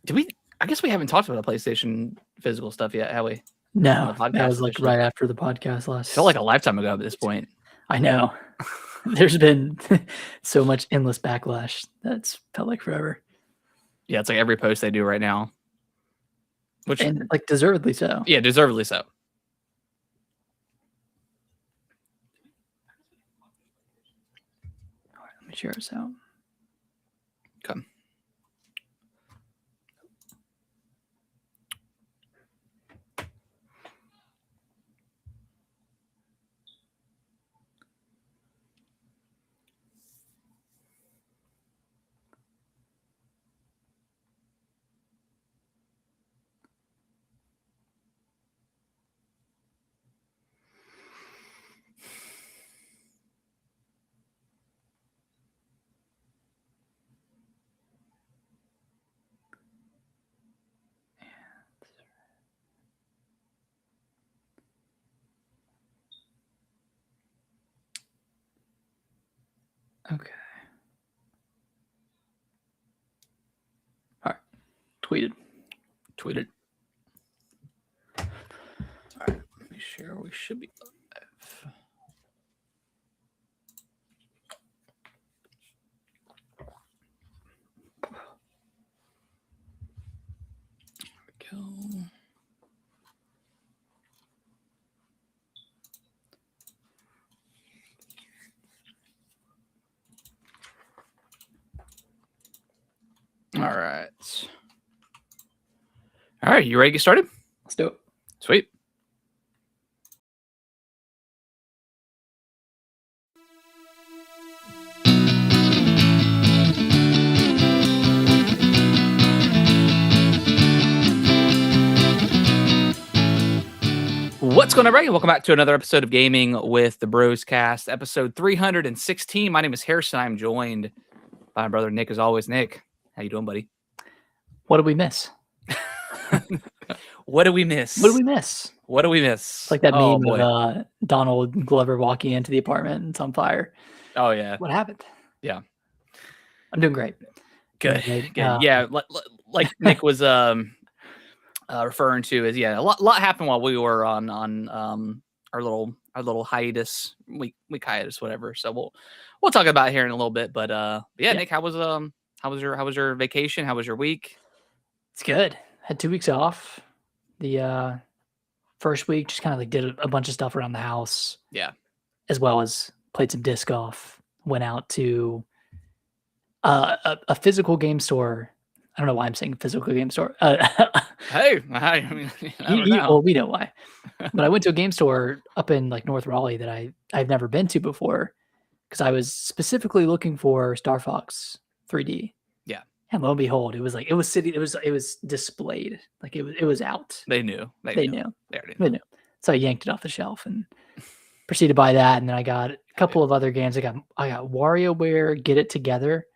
Did we? I guess we haven't talked about the PlayStation physical stuff yet, have we? No, On the podcast that was like officially. right after the podcast last. It felt like a lifetime ago at this point. I know. There's been so much endless backlash. That's felt like forever. Yeah, it's like every post they do right now. Which, And like deservedly so. Yeah, deservedly so. All right, let me share this out. Okay. Okay. All right. Tweeted. All right. Let me share. We should be live. There we go. All right, you ready to get started? Let's do it. Sweet. What's going on, everybody? Welcome back to another episode of Gaming with the Bros Cast, episode 316. My name is Harrison. I'm joined by my brother Nick, as always. Nick, how you doing, buddy? What did we miss? What did we miss? What did we miss? What do we miss? It's like that meme of Donald Glover walking into the apartment and it's on fire. Oh, yeah. What happened? Yeah. I'm doing great. Good. Yeah, like Nick was referring to is a lot happened while we were on our little hiatus, week hiatus, whatever. So we'll talk about it here in a little bit. But yeah, Nick, how was your vacation? How was your week? It's good. Had 2 weeks off. The first week just kind of like did a bunch of stuff around the house. Yeah. As well as played some disc golf. Went out to a physical game store. I don't know why I'm saying physical game store. Hey, I mean, well, we know why. But I went to a game store up in like North Raleigh that I've never been to before because I was specifically looking for Star Fox 3D. Yeah. And lo and behold, it was displayed. Like it was out. They knew. They knew. They knew. So I yanked it off the shelf and proceeded to buy that. And then I got a couple of other games. I got WarioWare Get It Together.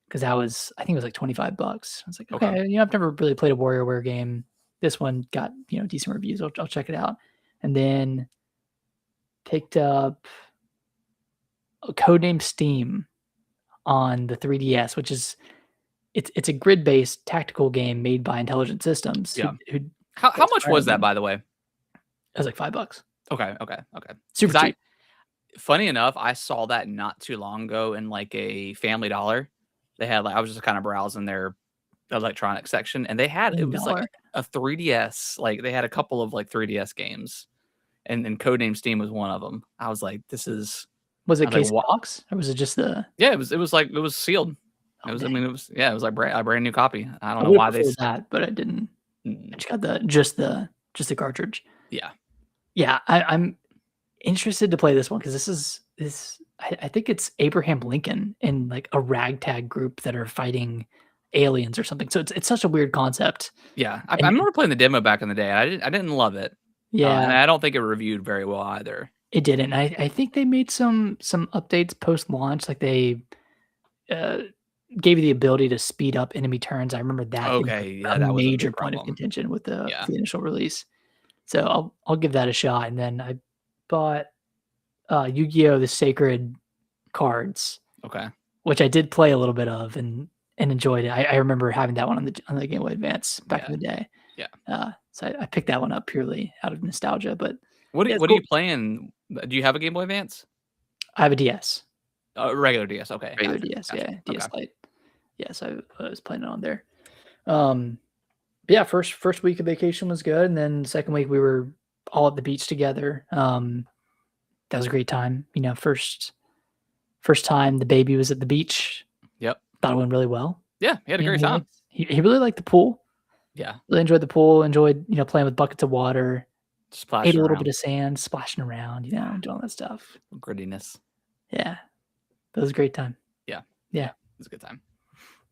Because I think it was like $25. I was like, okay, I've never really played a WarioWare game. This one got, decent reviews. I'll check it out. And then picked up a Codename Steam on the 3DS, which is it's a grid-based tactical game made by Intelligent Systems. Yeah. How much was that, by the way? It was like $5. Okay. Super cheap. Funny enough, I saw that not too long ago in like a Family Dollar. They had I was just kind of browsing their electronics section, and they had it was like a 3DS. Like they had a couple of like 3DS games, and Codename Steam was one of them. I was like, this is. Was it case box or was it just the? Yeah, it was sealed. Oh, it was like a brand new copy. I don't know why they that, but I didn't. I just got just the cartridge. Yeah. I'm interested to play this one because this is. I think it's Abraham Lincoln in like a ragtag group that are fighting aliens or something. So it's such a weird concept. Yeah, I remember playing the demo back in the day. I didn't love it. Yeah, and I don't think it reviewed very well either. It didn't. I think they made some updates post launch. Like they gave you the ability to speed up enemy turns. I remember that. Okay, that was a major point of contention with the initial release. So I'll give that a shot. And then I bought. Yu-Gi-Oh! The Sacred Cards. Okay. Which I did play a little bit of, and and enjoyed it. I remember having that one on the Game Boy Advance back in the day. Yeah. So I picked that one up purely out of nostalgia. But What yeah, it's are cool. you playing? Do you have a Game Boy Advance? I have a DS. Regular DS. Okay, Regular gotcha. DS, Gotcha. yeah, Okay. DS Lite. Yeah, so I was playing it on there. But yeah, first week of vacation was good, and then second week we were all at the beach together. That was a great time. You know, first time the baby was at the beach. Yep. Thought it went really well. Yeah, he had a You know, great time. he really liked the pool. Yeah, Really enjoyed the pool. Enjoyed playing with buckets of water. Ate a splashing little bit around, of sand, splashing around. Doing all that stuff. grittiness. Yeah, that was a great time. Yeah, Yeah. it was a good time.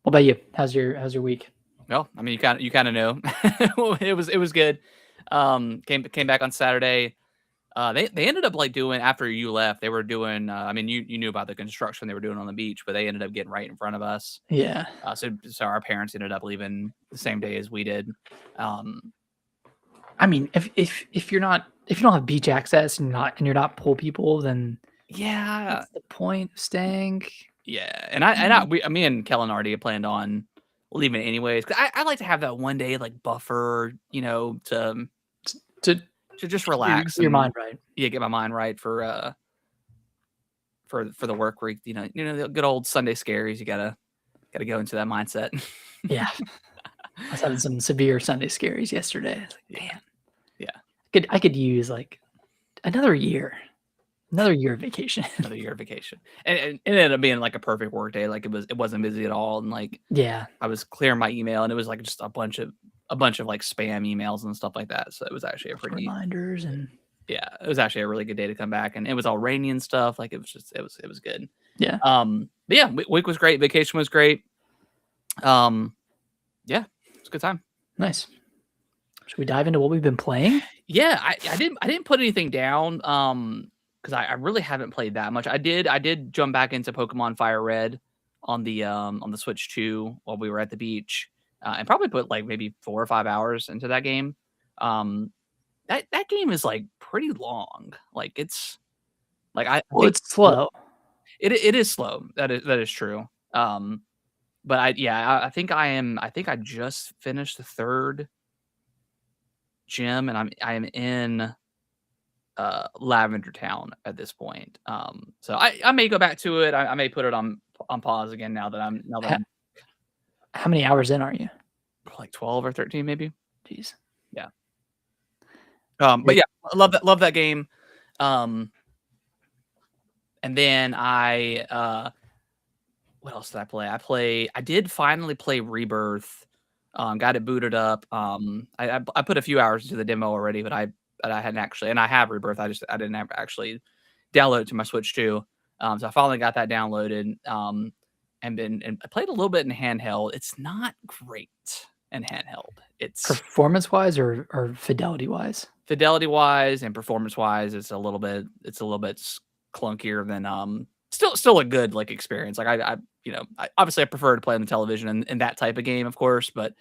What about you? How's your week? Well, I mean, you kind of know. It was good. Came back on Saturday. They ended up like doing after you left. They were doing. I mean, you knew about the construction they were doing on the beach, but they ended up getting right in front of us. Yeah. So our parents ended up leaving the same day as we did. I mean, if you don't have beach access and you're not pool people, then Yeah, what's the point of staying? yeah. Me and Kellen already had planned on leaving anyways. 'Cause I like to have that one day like buffer, To to just get relax your and mind right. get my mind right for the work week. The good old Sunday scaries. You gotta go into that mindset. Yeah. I was having some severe Sunday scaries yesterday. I was like, Yeah. man, Yeah. I could use like another year of vacation. Another year of vacation, and it ended up being like a perfect work day. Like it wasn't busy at all, and like Yeah. I was clearing my email, and it was like just a bunch of like spam emails and stuff like that. So it was actually Reminders and it was actually a really good day to come back, and it was all rainy and stuff. Like it was good. yeah. But yeah, week was great. Vacation was great. Yeah, it was a good time. Nice. Should we dive into what we've been playing? Yeah, I didn't put anything down. Because I really haven't played that much. I did jump back into Pokemon Fire Red on the Switch 2 while we were at the beach, and probably put like maybe 4 or 5 hours into that game. That game is like pretty long. Like it's like I Well, think it's slow. it is slow. That is true. But I think I think I just finished the third gym, and I am in Lavender Town at this point. So I may go back to it. I may put it on pause again now that I'm How many hours in are you? like 12 or 13 maybe. Jeez. Yeah. But yeah, I love that game. And then what else did I play? I did finally play Rebirth. Got it booted up. I put a few hours into the demo already, but I hadn't actually, and I have Rebirth. I didn't actually download it to my Switch too. So I finally got that downloaded. And I played a little bit in handheld. It's not great in handheld. It's Performance wise or fidelity wise? fidelity wise and performance wise, it's a little bit clunkier than still a good like experience. Like I obviously I prefer to play on the television in that type of game, of course, but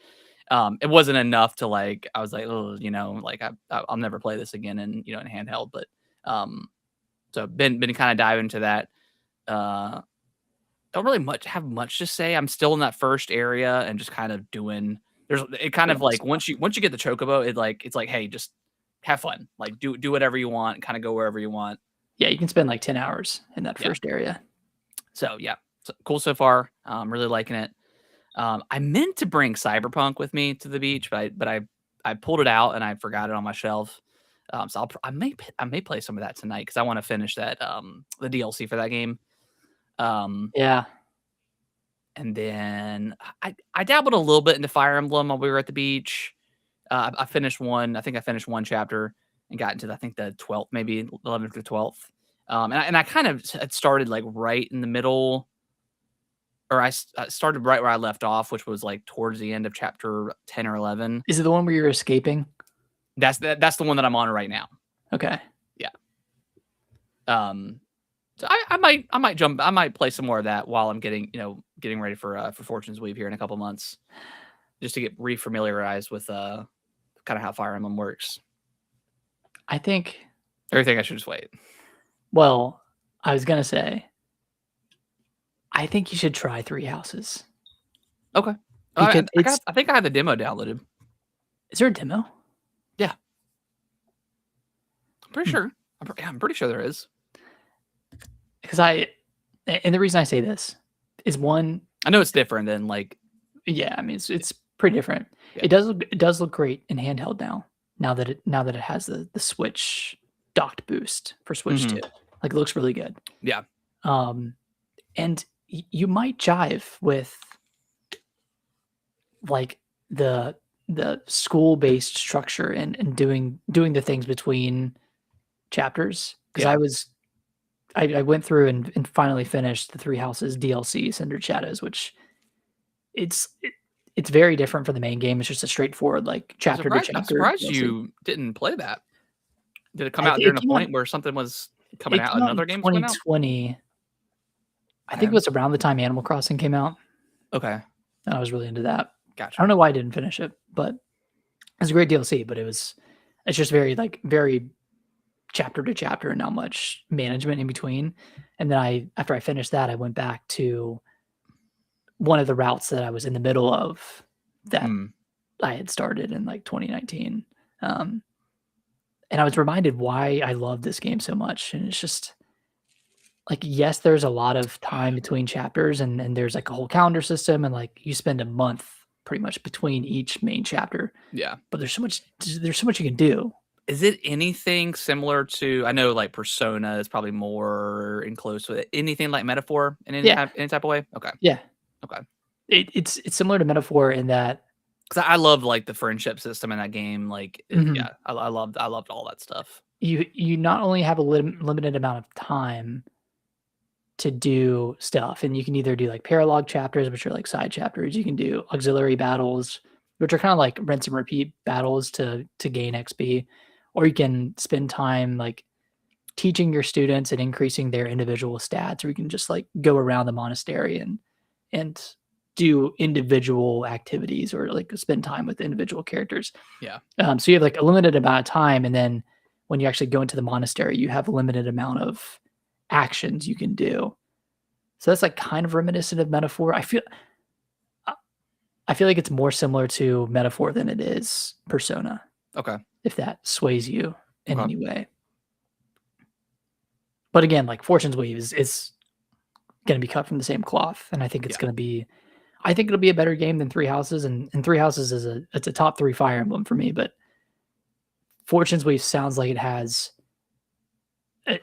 it wasn't enough to like I was like, oh, like I'll never play this again in handheld. But so been kind of diving into that. Don't really have much to say. I'm still in that first area and just kind of doing. It kind of like once you get the chocobo, it's like, hey, just have fun, like do whatever you want, kind of go wherever you want. Yeah, you can spend like 10 hours in that first area. So yeah, cool so far. Really liking it. I meant to bring Cyberpunk with me to the beach, but I pulled it out and I forgot it on my shelf. So I may play some of that tonight because I want to finish that the DLC for that game. Yeah. And then I dabbled a little bit into Fire Emblem while we were at the beach. I finished one. I think I finished one chapter and got into I think the 12th, maybe 11th or 12th. And I kind of had started like right in the middle, or I started right where I left off, which was like towards the end of chapter 10 or 11. Is it the one where you're escaping? That's the one that I'm on right now. Okay. Yeah. So I might play some more of that while I'm getting ready for Fortune's Weave here in a couple months, just to get refamiliarized with kind of how Fire Emblem works. I think I should just wait. Well, I was gonna say, I think you should try Three Houses. Okay. because it's I think I have the demo downloaded. is there a demo? Yeah. I'm pretty Hmm. sure. I'm pretty sure there is. Because and the reason I say this is one, I know it's different than like yeah, I mean it's pretty different. yeah. It does look great in handheld now. Now that it has the Switch docked boost for Switch 2. Mhm. Like it looks really good. Yeah. Um, and you might jive with like the school-based structure and doing the things between chapters. Because Yeah. I went through and finally finished the Three Houses DLC, Cindered Shadows, which it's it, it's very different from the main game. It's just a straightforward like chapter to I'm chapter surprised DLC. you didn't play that. Did it come out during It a came out point where something was coming it out, came out in another game was coming out? 2020. I think it Okay. was around the time Animal Crossing came out. Okay. I was really into that. I Gotcha. don't know why I didn't finish it, but it's a great DLC, but it's just very chapter to chapter and not much management in between. And then after I finished that, I went back to one of the routes that I was in the middle of that Mm. I had started in like 2019. Um, and I was reminded why I love this game so much. And it's just like, yes, there's a lot of time between chapters and there's like a whole calendar system and like you spend a month pretty much between each main chapter, Yeah. but there's so much you can do. Is it anything similar to I know like Persona is probably more in close with it. Anything like Metaphor in Yeah. any type of way? Okay. Yeah. Okay. It's similar to Metaphor in that 'Cause I love like the friendship system in that game. Like mhm, yeah, I loved all that stuff. you not only have a limited amount of time to do stuff, and you can either do like paralog chapters, which are like side chapters. You can do auxiliary battles, which are kind of like rinse and repeat battles to gain XP, or you can spend time like teaching your students and increasing their individual stats, or you can just like go around the monastery and do individual activities or like spend time with individual characters. Yeah. So you have like a limited amount of time, and then when you actually go into the monastery, you have a limited amount of actions you can do. So that's like kind of reminiscent of Metaphor. I I feel like it's more similar to Metaphor than it is Persona, Okay. if that sways you in Okay. any way. But again, like Fortune's Weave is going to be cut from the same cloth, and I think it's Yeah. going to be. I think it'll be a better game than Three Houses, and Three Houses is it's a top three Fire Emblem for me. But Fortune's Weave sounds like it has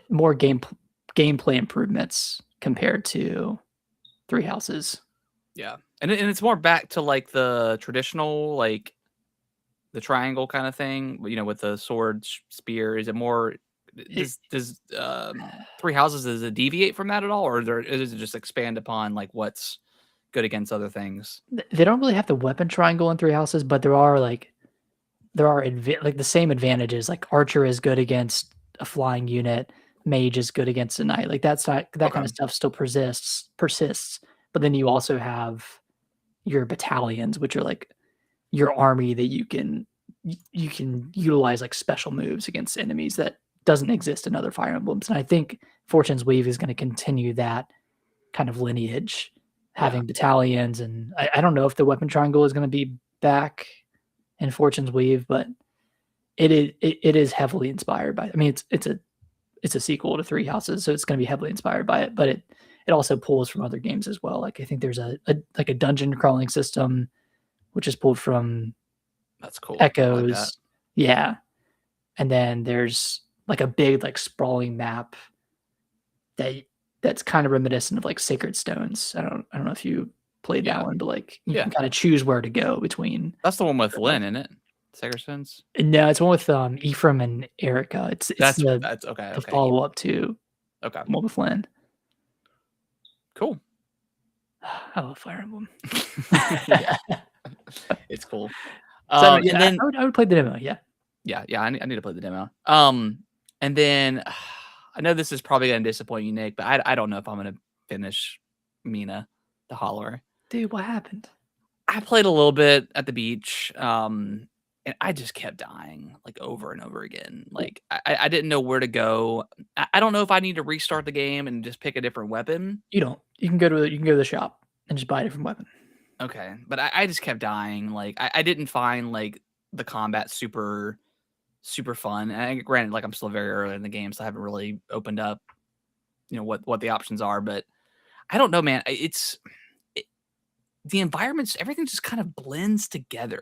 more gameplay improvements compared to Three Houses. Yeah. And it's more back to like the traditional like the triangle kind of thing, you know, with the sword, spear. Is it more It, does Three Houses does it deviate from that at all, or does it just expand upon like what's good against other things? they don't really have the weapon triangle in Three Houses, but there are like the same advantages. Like Archer is good against a flying unit, Mage is good against a knight. Like that kind Okay. of stuff still persists. But then you also have your battalions, which are like your army that you can utilize like special moves against enemies that doesn't exist in other Fire Emblems. And I think Fortune's Weave is going to continue that kind of lineage, Yeah. having battalions. And I don't know if the weapon triangle is going to be back in Fortune's Weave, but it is heavily inspired by. I mean, it's a sequel to Three Houses, so it's going to be heavily inspired by it. But it also pulls from other games as well. Like I think there's a like a dungeon crawling system, which is pulled from That's cool. I like that. Echoes. Yeah. And then there's like a big like sprawling map that that's kind of reminiscent of like Sacred Stones. I don't know if you played that Yeah. one, but like you Yeah. can kind of choose where to go between. That's the one with Lynn, isn't it? Sackerstones? No, it's one with Ephraim and Erica. It's That's okay. the Okay. follow up to Okay. one with Lynn. Cool. I love Fire Emblem. Yeah. It's cool. So And yeah, then I would play the demo. Yeah. yeah, I need to play the demo. And then I know this is probably gonna disappoint you, Nick, but I don't know if I'm gonna finish Mina, the Hollower. Dude, what happened? I played a little bit at the beach, and I just kept dying like over and over again. Like I didn't know where to go. I don't know if I need to restart the game and just pick a different weapon. You don't. You can go to the shop and just buy a different weapon. Okay, but I just kept dying. Like I didn't find like the combat super fun. And granted, like I'm still very early in the game, so I haven't really opened up, what the options are. But I don't know, man. It, the environments, everything just kind of blends together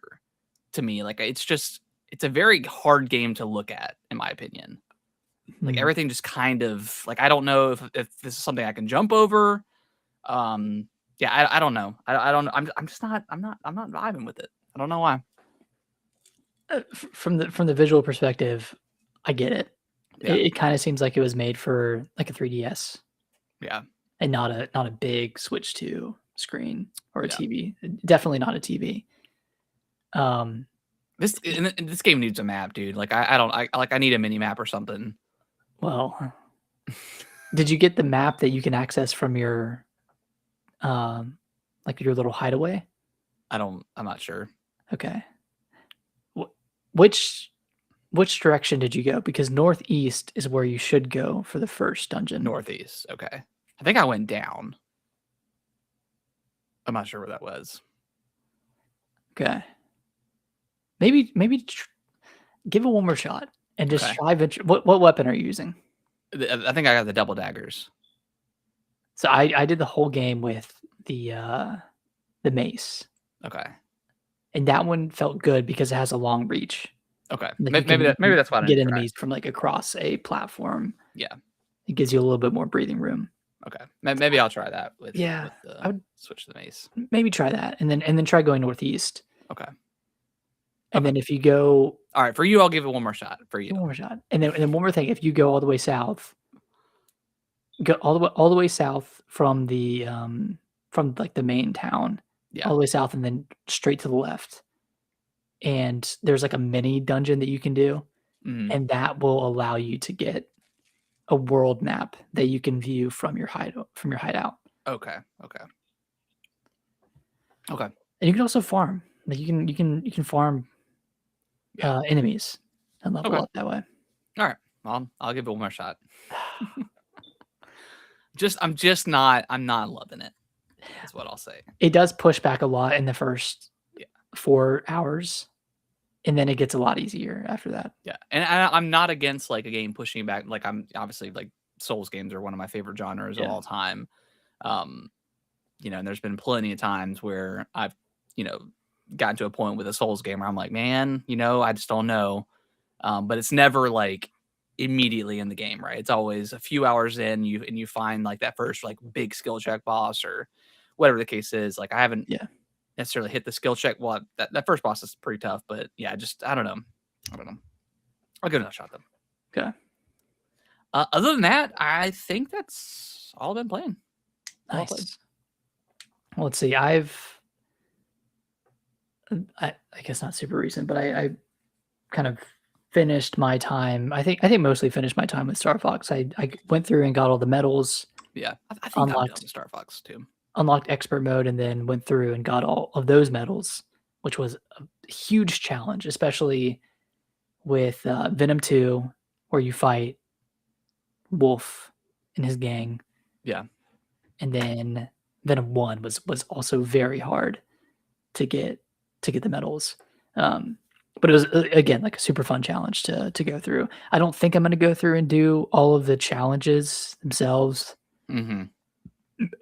to me. Like it's a very hard game to look at, in my opinion. Like Hmm. everything just kind of like I don't know if this is something I can jump over. Yeah, I don't know. I don't know. I'm just not I'm not vibing with it. I don't know why. From the visual perspective, I get it. Yeah. It kind of seems like it was made for like a 3DS Yeah. and not a big Switch 2 screen or a Yeah. TV. Definitely not a TV. Um, This game needs a map, dude. Like I need a mini map or something. well, did you get the map that you can access from your um like your little hideaway? I'm not sure. Okay. Wh- Which which direction did you go? Because northeast is where you should go for the first dungeon. Northeast. Okay. I think I went down. I'm not sure where that was. Okay. Maybe give it one more shot and just Okay. try what weapon are you using? I think I got the double daggers. So I did the whole game with the mace. Okay. And that one felt good because it has a long reach. Okay. Like Maybe that's what I need get to try. enemies from like across a platform. Yeah. It gives you a little bit more breathing room. Okay. Maybe I'll try that with Yeah, the I would switch the mace. maybe try that and then try going northeast. Okay. And Okay. then if you go All right, for you, I'll give it one more shot. For you. one more shot. And then one more thing, if you go all the way south, go all the way south from like the main town, Yeah. all the way south and then straight to the left. And there's like a mini dungeon that you can do, Mhm. and that will allow you to get a world map that you can view from your hideout. Okay. Okay. Okay. And you can also farm. Like you can farm Yeah. enemies and level Okay. up that way. All right. I'll give it one more shot. I'm not loving it. That's what I'll say. It does push back a lot in the first Yeah. 4 hours, and then it gets a lot easier after that. Yeah. And I'm not against like a game pushing back. Like I'm obviously like Souls games are one of my favorite genres of Yeah. all time. Um, and there's been plenty of times where I've, gotten to a point with a Souls game where I'm like, man, I just don't know. But it's never like immediately in the game, right? It's always a few hours in, you find like that first like big skill check boss or whatever the case is. Like I haven't Yeah. necessarily hit the skill check. Well, that first boss is pretty tough, but yeah, I don't know. I'll give it a shot though. Okay. Other than that, I think that's all I've been playing. All I've played. Nice. Well, let's see. I guess not super recent, but I kind of finished my time. I think mostly finished my time with Star Fox. I went through and got all the medals, Yeah, I think I'm done unlocked with Star Fox too. unlocked expert mode, and then went through and got all of those medals, which was a huge challenge, especially with Venom 2, where you fight Wolf and his gang. Yeah. And then Venom 1 was also very hard to get the medals. But it was again like a super fun challenge to go through. I don't think I'm going to go through and do all of the challenges themselves. Mm-hmm.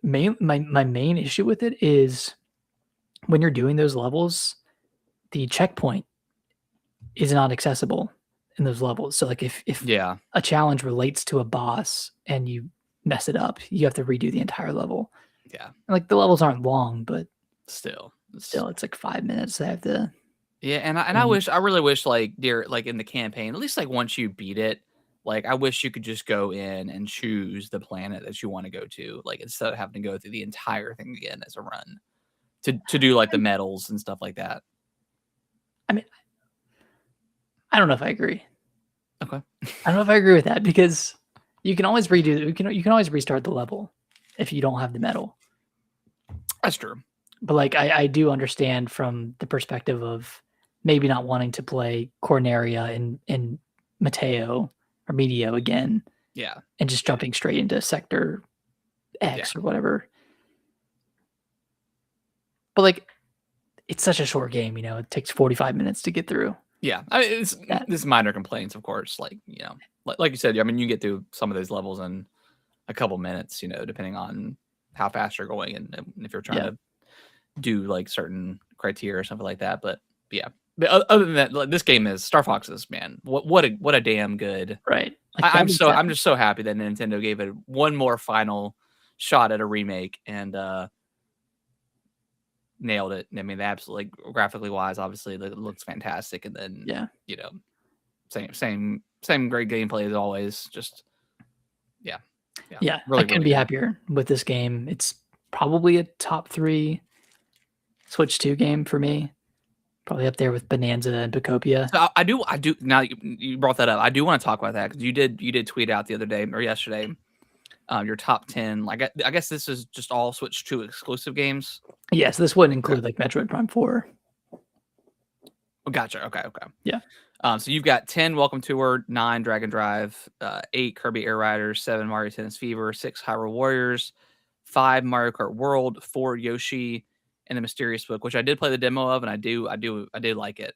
My main issue with it is when you're doing those levels, the checkpoint is not accessible in those levels. So like if Yeah. a challenge relates to a boss and you mess it up, you have to redo the entire level. Yeah. And like the levels aren't long, but Still, it's like 5 minutes. I have to. Yeah, and I really wish like in the campaign, at least like once you beat it, like I wish you could just go in and choose the planet that you want to go to, like instead of having to go through the entire thing again as a run to do like the medals and stuff like that. I mean, I don't know if I agree. Okay. I don't know if I agree with that because you can always redo. You can always restart the level if you don't have the medal. That's true. But like I do understand from the perspective of maybe not wanting to play Corneria and Mateo or Medio again. Yeah. And just jumping straight into Sector X or whatever. But like, it's such a short game. It takes 45 minutes to get through. Yeah, I mean, this minor complaints, of course. Like like you said, I mean, you get through some of those levels in a couple minutes. Depending on how fast you're going and if you're trying to do like certain criteria or something like that. But yeah, but other than that, like, this game is Star Fox's, man. What a damn good. Right. Like, I'm just so happy that Nintendo gave it one more final shot at a remake and nailed it. I mean, absolutely, graphically wise, obviously, it looks fantastic. And then same great gameplay as always. Just yeah. Really, I couldn't be happier with this game. It's probably a top 3 Switch 2 game for me. Probably up there with Bonanza and Pocopia. So I do. Now you brought that up, I do want to talk about that because you did tweet out the other day or yesterday, your top 10. Like I guess this is just all Switch 2 exclusive games. Yes, this wouldn't include like Metroid Prime 4. Oh, gotcha. Okay. Yeah. So you've got 10 Welcome Tour, 9 Dragon Drive, 8 Kirby Air Riders, 7 Mario Tennis Fever, 6 Hyrule Warriors, 5 Mario Kart World, 4 Yoshi, and the Mysterious Book, which I did play the demo of, and I do like it.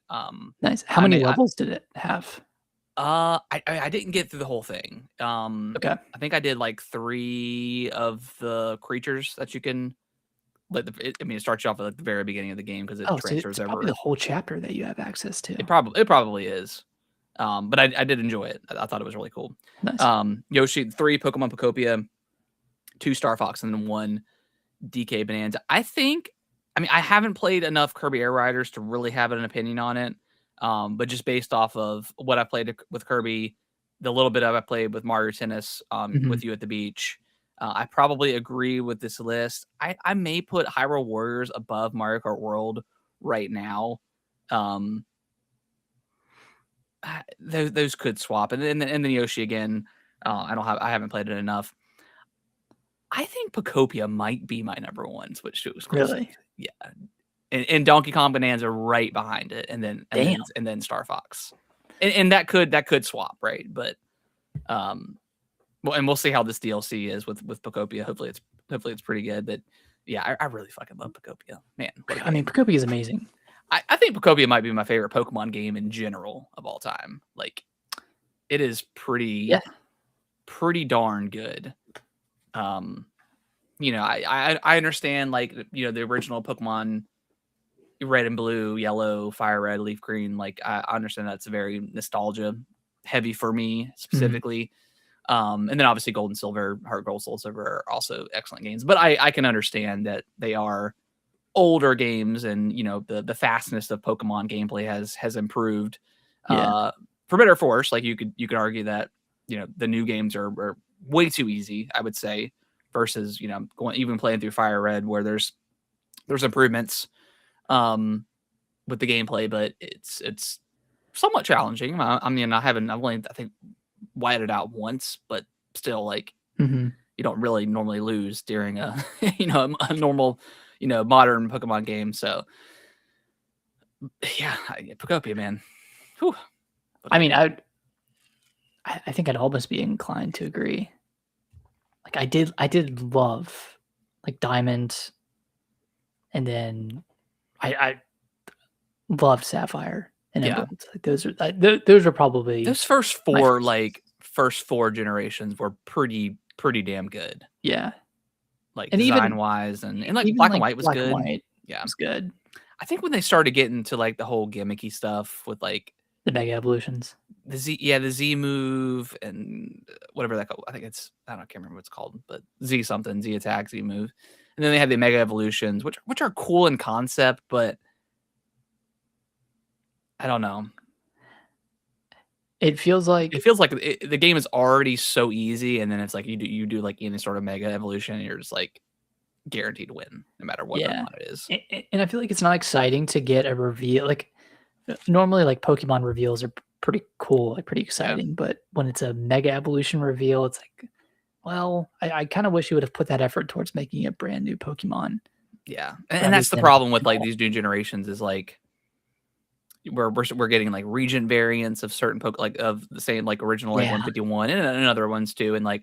Nice. How many levels did it have? I didn't get through the whole thing. Okay. I think I did like 3 of the creatures that you can. It starts you off at the very beginning of the game because it transfers over. Probably the whole chapter that you have access to. It probably is. But I did enjoy it. I thought it was really cool. Nice. Yoshi, 3 Pokemon Pocopia, 2 Star Fox, and then 1 DK Bonanza. I mean, I haven't played enough Kirby Air Riders to really have an opinion on it. But just based off of what I played with Kirby, the little bit I played with Mario Tennis with you at the beach, I probably agree with this list. I may put Hyrule Warriors above Mario Kart World right now. Those could swap, and then Yoshi again. I haven't played it enough. I think Pocopia might be my number 1 Switch 2 exclusive. Really? Yeah. And Donkey Kong Bonanza right behind it, and then Star Fox, and that could swap, right? But well, and we'll see how this DLC is with Pocopia. Hopefully it's pretty good. But yeah, I really fucking love Pocopia, man. I mean, Pocopia is amazing. I think Pocopia might be my favorite Pokemon game in general of all time. Like, it is pretty darn good. I understand, like, the original Pokemon Red and Blue, Yellow, Fire Red, Leaf Green. Like, I understand that's very nostalgia heavy for me specifically. And then obviously Gold and Silver, Heart Gold, Soul Silver are also excellent games. But I can understand that they are older games, and the fastness of Pokemon gameplay has improved for better or for worse. Like, you could argue that the new games are way too easy, I would say, versus even playing through Fire Red, where there's improvements with the gameplay, but it's somewhat challenging. I mean, I've only, I think, whited out once, but still, like, you don't really normally lose during a a normal modern Pokemon game. So yeah, Pocopia, man. Whew. I mean, I think I'd almost be inclined to agree. Like, I did love like Diamond, and then I loved Sapphire and Emerald. Like, those are probably those first 4 generations were pretty damn good. Yeah. Like, and design wise, and like Black and White was good. Yeah, it was good. I think when they started getting to like the whole gimmicky stuff with like the Mega Evolutions, the Z move and whatever that called. I can't remember what it's called, but Z something, Z attack, Z move. And then they had the Mega Evolutions, which are cool in concept, but I don't know. It feels like the game is already so easy, and then it's like you do like any sort of Mega Evolution, and you're just like guaranteed to win no matter what Pokemon it is. And I feel like it's not exciting to get a reveal. Like, normally, like, Pokemon reveals are pretty cool, like pretty exciting, but when it's a Mega Evolution reveal, it's like, well, I kind of wish you would have put that effort towards making a brand new Pokemon. Yeah, and that's the problem with like these new generations is like we're getting like region variants of certain like of the same like original like 151 and other ones too, and like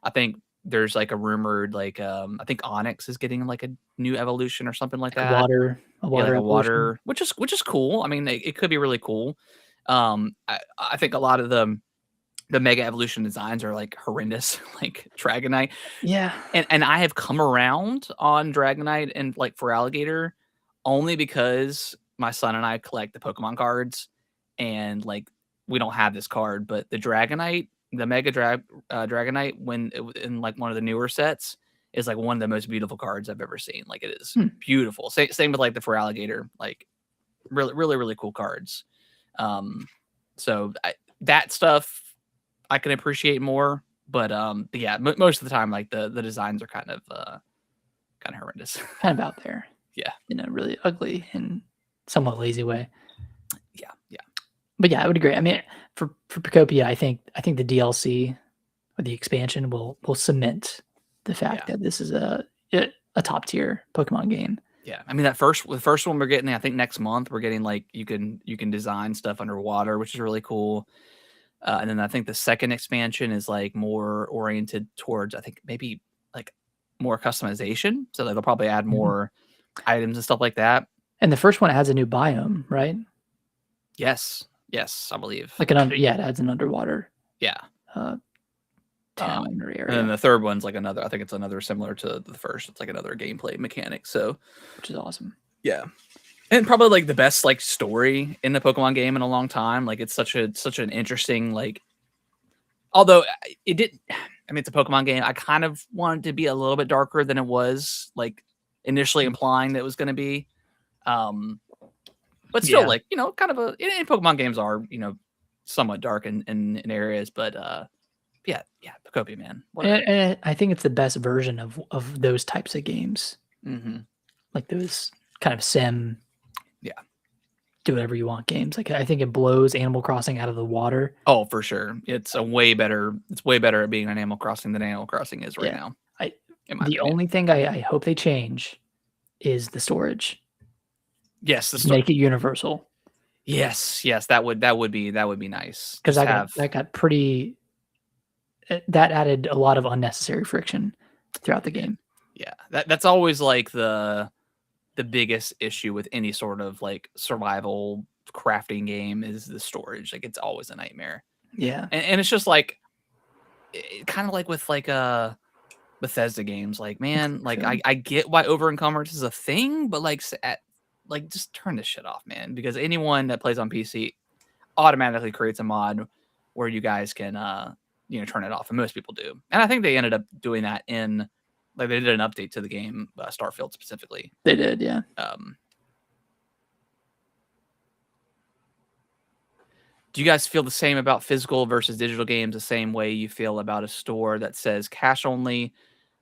I think there's like a rumored I think Onyx is getting like a new evolution or something like Like that. a Yeah, like water a evolution. water, which is cool. I mean, it could be really cool. I think a lot of the Mega Evolution designs are like horrendous, like Dragonite. Yeah. And I have come around on Dragonite and like for Alligator only because my son and I collect the Pokemon cards and like we don't have this card, but the Dragonite, the Dragonite in like one of the newer sets is like one of the most beautiful cards I've ever seen. Like it is Hmm. beautiful. Same with like the for Alligator, like really cool cards. Um, so that stuff I can appreciate more, but yeah, most of the time, like the designs are kind of horrendous. Kind of out there. Yeah, In a really ugly and somewhat lazy way. yeah. But yeah, I would agree. I mean, for Procopia, I think the DLC or the expansion will cement the fact that this is a top tier Pokemon game. Yeah, I mean the first one we're getting, I think next month we're getting like you can design stuff underwater, which is really cool. And then I think the second expansion is like more oriented towards I think maybe like more customization, so they'll probably add more items and stuff like that. And the first one has a new biome, right? Yes, I believe. Like it adds an underwater Yeah. town or area. And then the third one's like another. I think it's another similar to the first. It's like another gameplay mechanic. So, which is awesome. Yeah, and probably like the best like story in the Pokemon game in a long time. Like it's such an interesting like. Although it did, I mean it's a Pokemon game. I kind of wanted to be a little bit darker than it was like initially implying that it was going to be. But still, like kind of and Pokemon games are somewhat dark in areas, but yeah, Pokopia, man. And I think it's the best version of those types of games. Mm-hmm. Like those kind of sim, do whatever you want games. Like I think it blows Animal Crossing out of the water. Oh, for sure. It's way better at being an Animal Crossing than Animal Crossing is right now. The only thing I hope they change is the storage. Yes, make it universal. Yes, that would be nice. Because that got pretty. That added a lot of unnecessary friction throughout the game. Yeah, that's always like the biggest issue with any sort of like survival crafting game is the storage. Like it's always a nightmare. Yeah, and it's just like kind of like with like Bethesda games. Like man, like I get why over encumbrance is a thing, but like just turn this shit off, man. Because anyone that plays on PC automatically creates a mod where you guys can turn it off, and most people do. And I think they ended up doing that in like they did an update to the game Starfield specifically. They did, yeah. Do you guys feel the same about physical versus digital games the same way you feel about a store that says cash only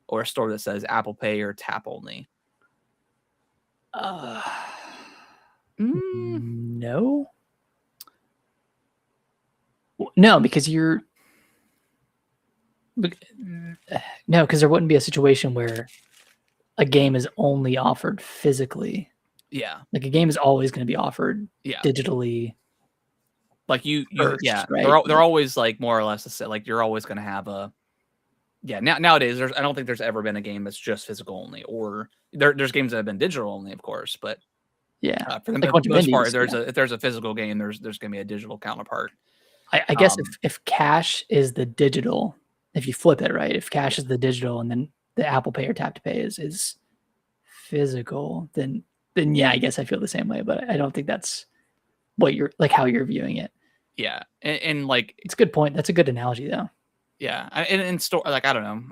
or a store that says Apple Pay or tap only? No. No, because because there wouldn't be a situation where a game is only offered physically. Yeah. Like a game is always going to be offered digitally. Like you first, yeah, right? they're always like more or less like you're always going to have a nowadays I don't think there's ever been a game that's just physical only, or there's games that have been digital only, of course, but for the most part if there's a physical game, there's going to be a digital counterpart. I guess if cash is the digital, if you flip it, right? If cash is the digital and then the Apple Pay or tap to pay is physical, then yeah, I guess I feel the same way, but I don't think that's what you're like how you're viewing it. Yeah. And like it's a good point. That's a good analogy though. Yeah. And in store, like I don't know.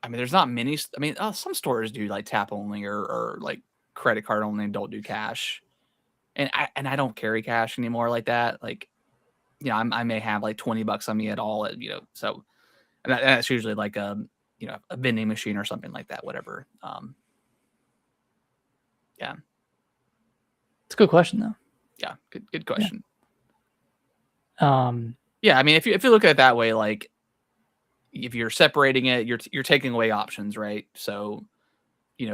I mean, there's not many. I mean, some stores do like tap only or like credit card only and don't do cash. And I don't carry cash anymore like that. Like, I may have like $20 on me at all, so and that's usually like a vending machine or something like that, whatever. Yeah. It's a good question though. Yeah. Good question. Yeah. I mean, if you look at it that way, like if you're separating it, you're taking away options, right? So,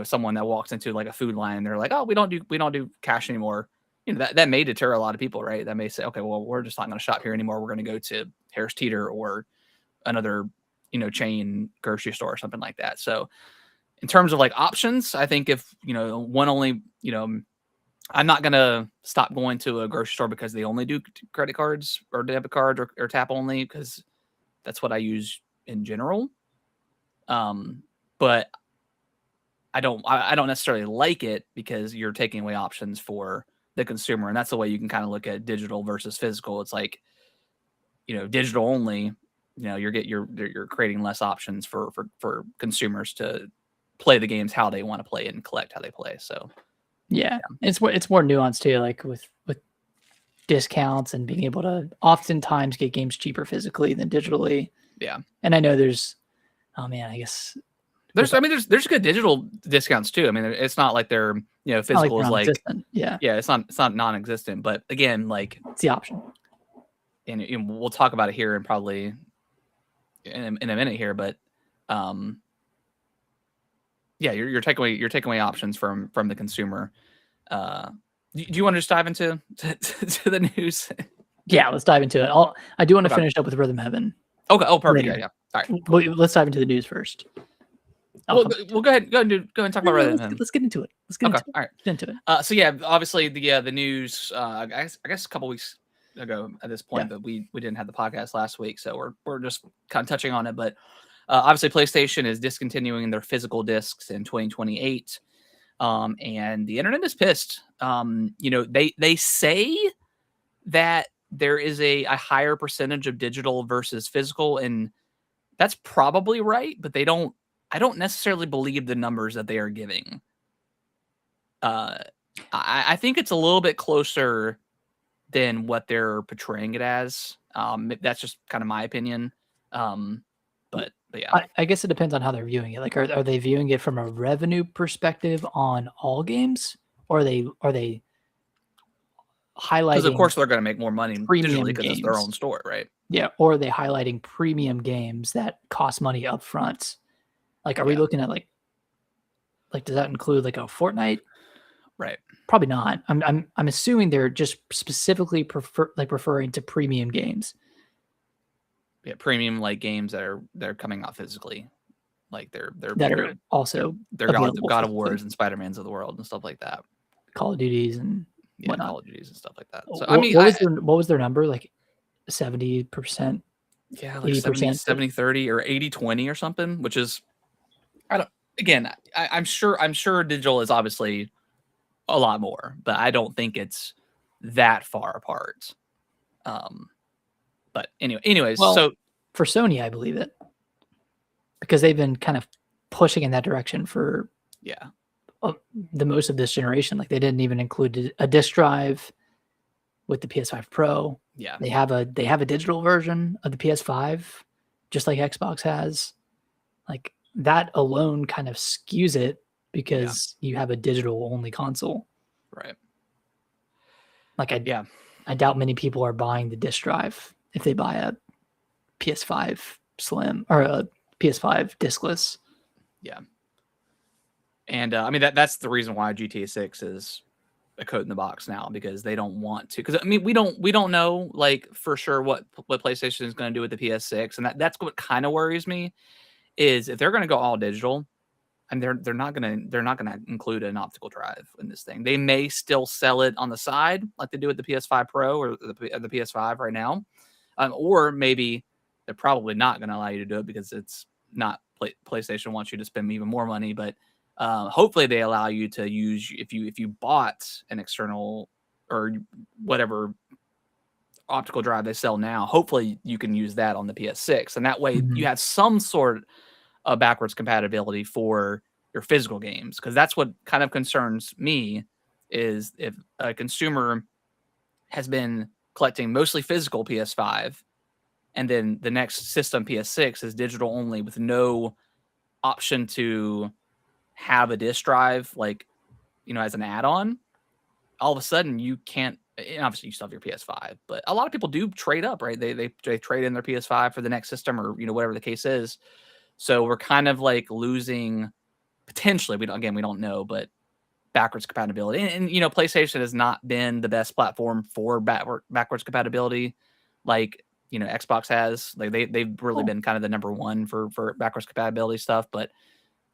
someone that walks into like a food line and they're like, oh, we don't do cash anymore. That may deter a lot of people, right? That may say, okay, well, we're just not going to shop here anymore. We're going to go to Harris Teeter or another chain grocery store or something like that. So in terms of like options, I think if one only, I'm not gonna stop going to a grocery store because they only do credit cards or debit cards or tap only, because that's what I use in general. But I don't necessarily like it because you're taking away options for the consumer, and that's the way you can kind of look at digital versus physical. It's like, digital only, you're creating less options for consumers to play the games how they want to play and collect how they play. So yeah. It's more nuanced too, like with discounts and being able to oftentimes get games cheaper physically than digitally. Yeah. And I know there's, oh man, I guess there's good digital discounts too. I mean, it's not like they're, physical is like, yeah, it's not non-existent, but again, like it's the option. And we'll talk about it here and probably in a minute here, but yeah, you're taking away options from the consumer. Do you want to just dive into to the news? Yeah, let's dive into it. I do want to finish up with Rhythm Heaven. Okay. Oh, perfect. Yeah. All right. Cool. Let's dive into the news first. We'll go ahead and talk about Rhythm Heaven. Let's get into it. All right. Get into it. So yeah, obviously the news. I guess a couple weeks ago at this point, but we didn't have the podcast last week, so we're just kind of touching on it. But obviously, PlayStation is discontinuing their physical discs in 2028, and the internet is pissed. They say that there is a higher percentage of digital versus physical, and that's probably right, but I don't necessarily believe the numbers that they are giving. I think it's a little bit closer than what they're portraying it as. That's just kind of my opinion. But yeah, I guess it depends on how they're viewing it. Like, are they viewing it from a revenue perspective on all games, or are they highlighting? Because of course they're going to make more money digitally because it's their own store, right? Yeah, or are they highlighting premium games that cost money up front? Like, are we looking at like does that include like a Fortnite? Right. Probably not. I'm assuming they're just specifically referring to premium games. Yeah, premium like games that are coming out physically, like they're also God of Wars and Spider-Mans of the world and stuff like that. Call of Duties and whatnot. Call of Duties and stuff like that. So what was their number? Like 70%? Yeah, like 70, 30 or 80-20 or something, which is I'm sure digital is obviously a lot more, but I don't think it's that far apart. But anyways, so for Sony, I believe it, because they've been kind of pushing in that direction for the most of this generation. Like, they didn't even include a disc drive with the PS5 Pro. Yeah, they have a digital version of the PS5, just like Xbox has. Like, that alone kind of skews it because you have a digital only console, right? Like, I doubt many people are buying the disc drive if they buy a PS5 Slim or a PS5 discless. Yeah. And I mean, that's the reason why GTA 6 is a code in the box now, because they don't want to. Because I mean, we don't know like for sure what PlayStation is going to do with the PS6, and that's what kind of worries me, is if they're going to go all digital, and they're not gonna include an optical drive in this thing. They may still sell it on the side like they do with the PS5 Pro or the PS5 right now, or maybe they're probably not going to allow you to do it because it's not PlayStation wants you to spend even more money. But hopefully they allow you to use, if you bought an external or whatever optical drive they sell now, hopefully you can use that on the PS6, and that way you have some sort of backwards compatibility for your physical games. Because that's what kind of concerns me, is if a consumer has been collecting mostly physical PS5, and then the next system, PS6, is digital only with no option to have a disc drive, like, as an add-on, all of a sudden you can't. And obviously you still have your PS5, but a lot of people do trade up, right? They trade in their PS5 for the next system, or whatever the case is. So we're kind of like losing, potentially, we don't know, but backwards compatibility. And PlayStation has not been the best platform for backwards compatibility. Like, Xbox has. Like they've really been kind of the number one for backwards compatibility stuff. But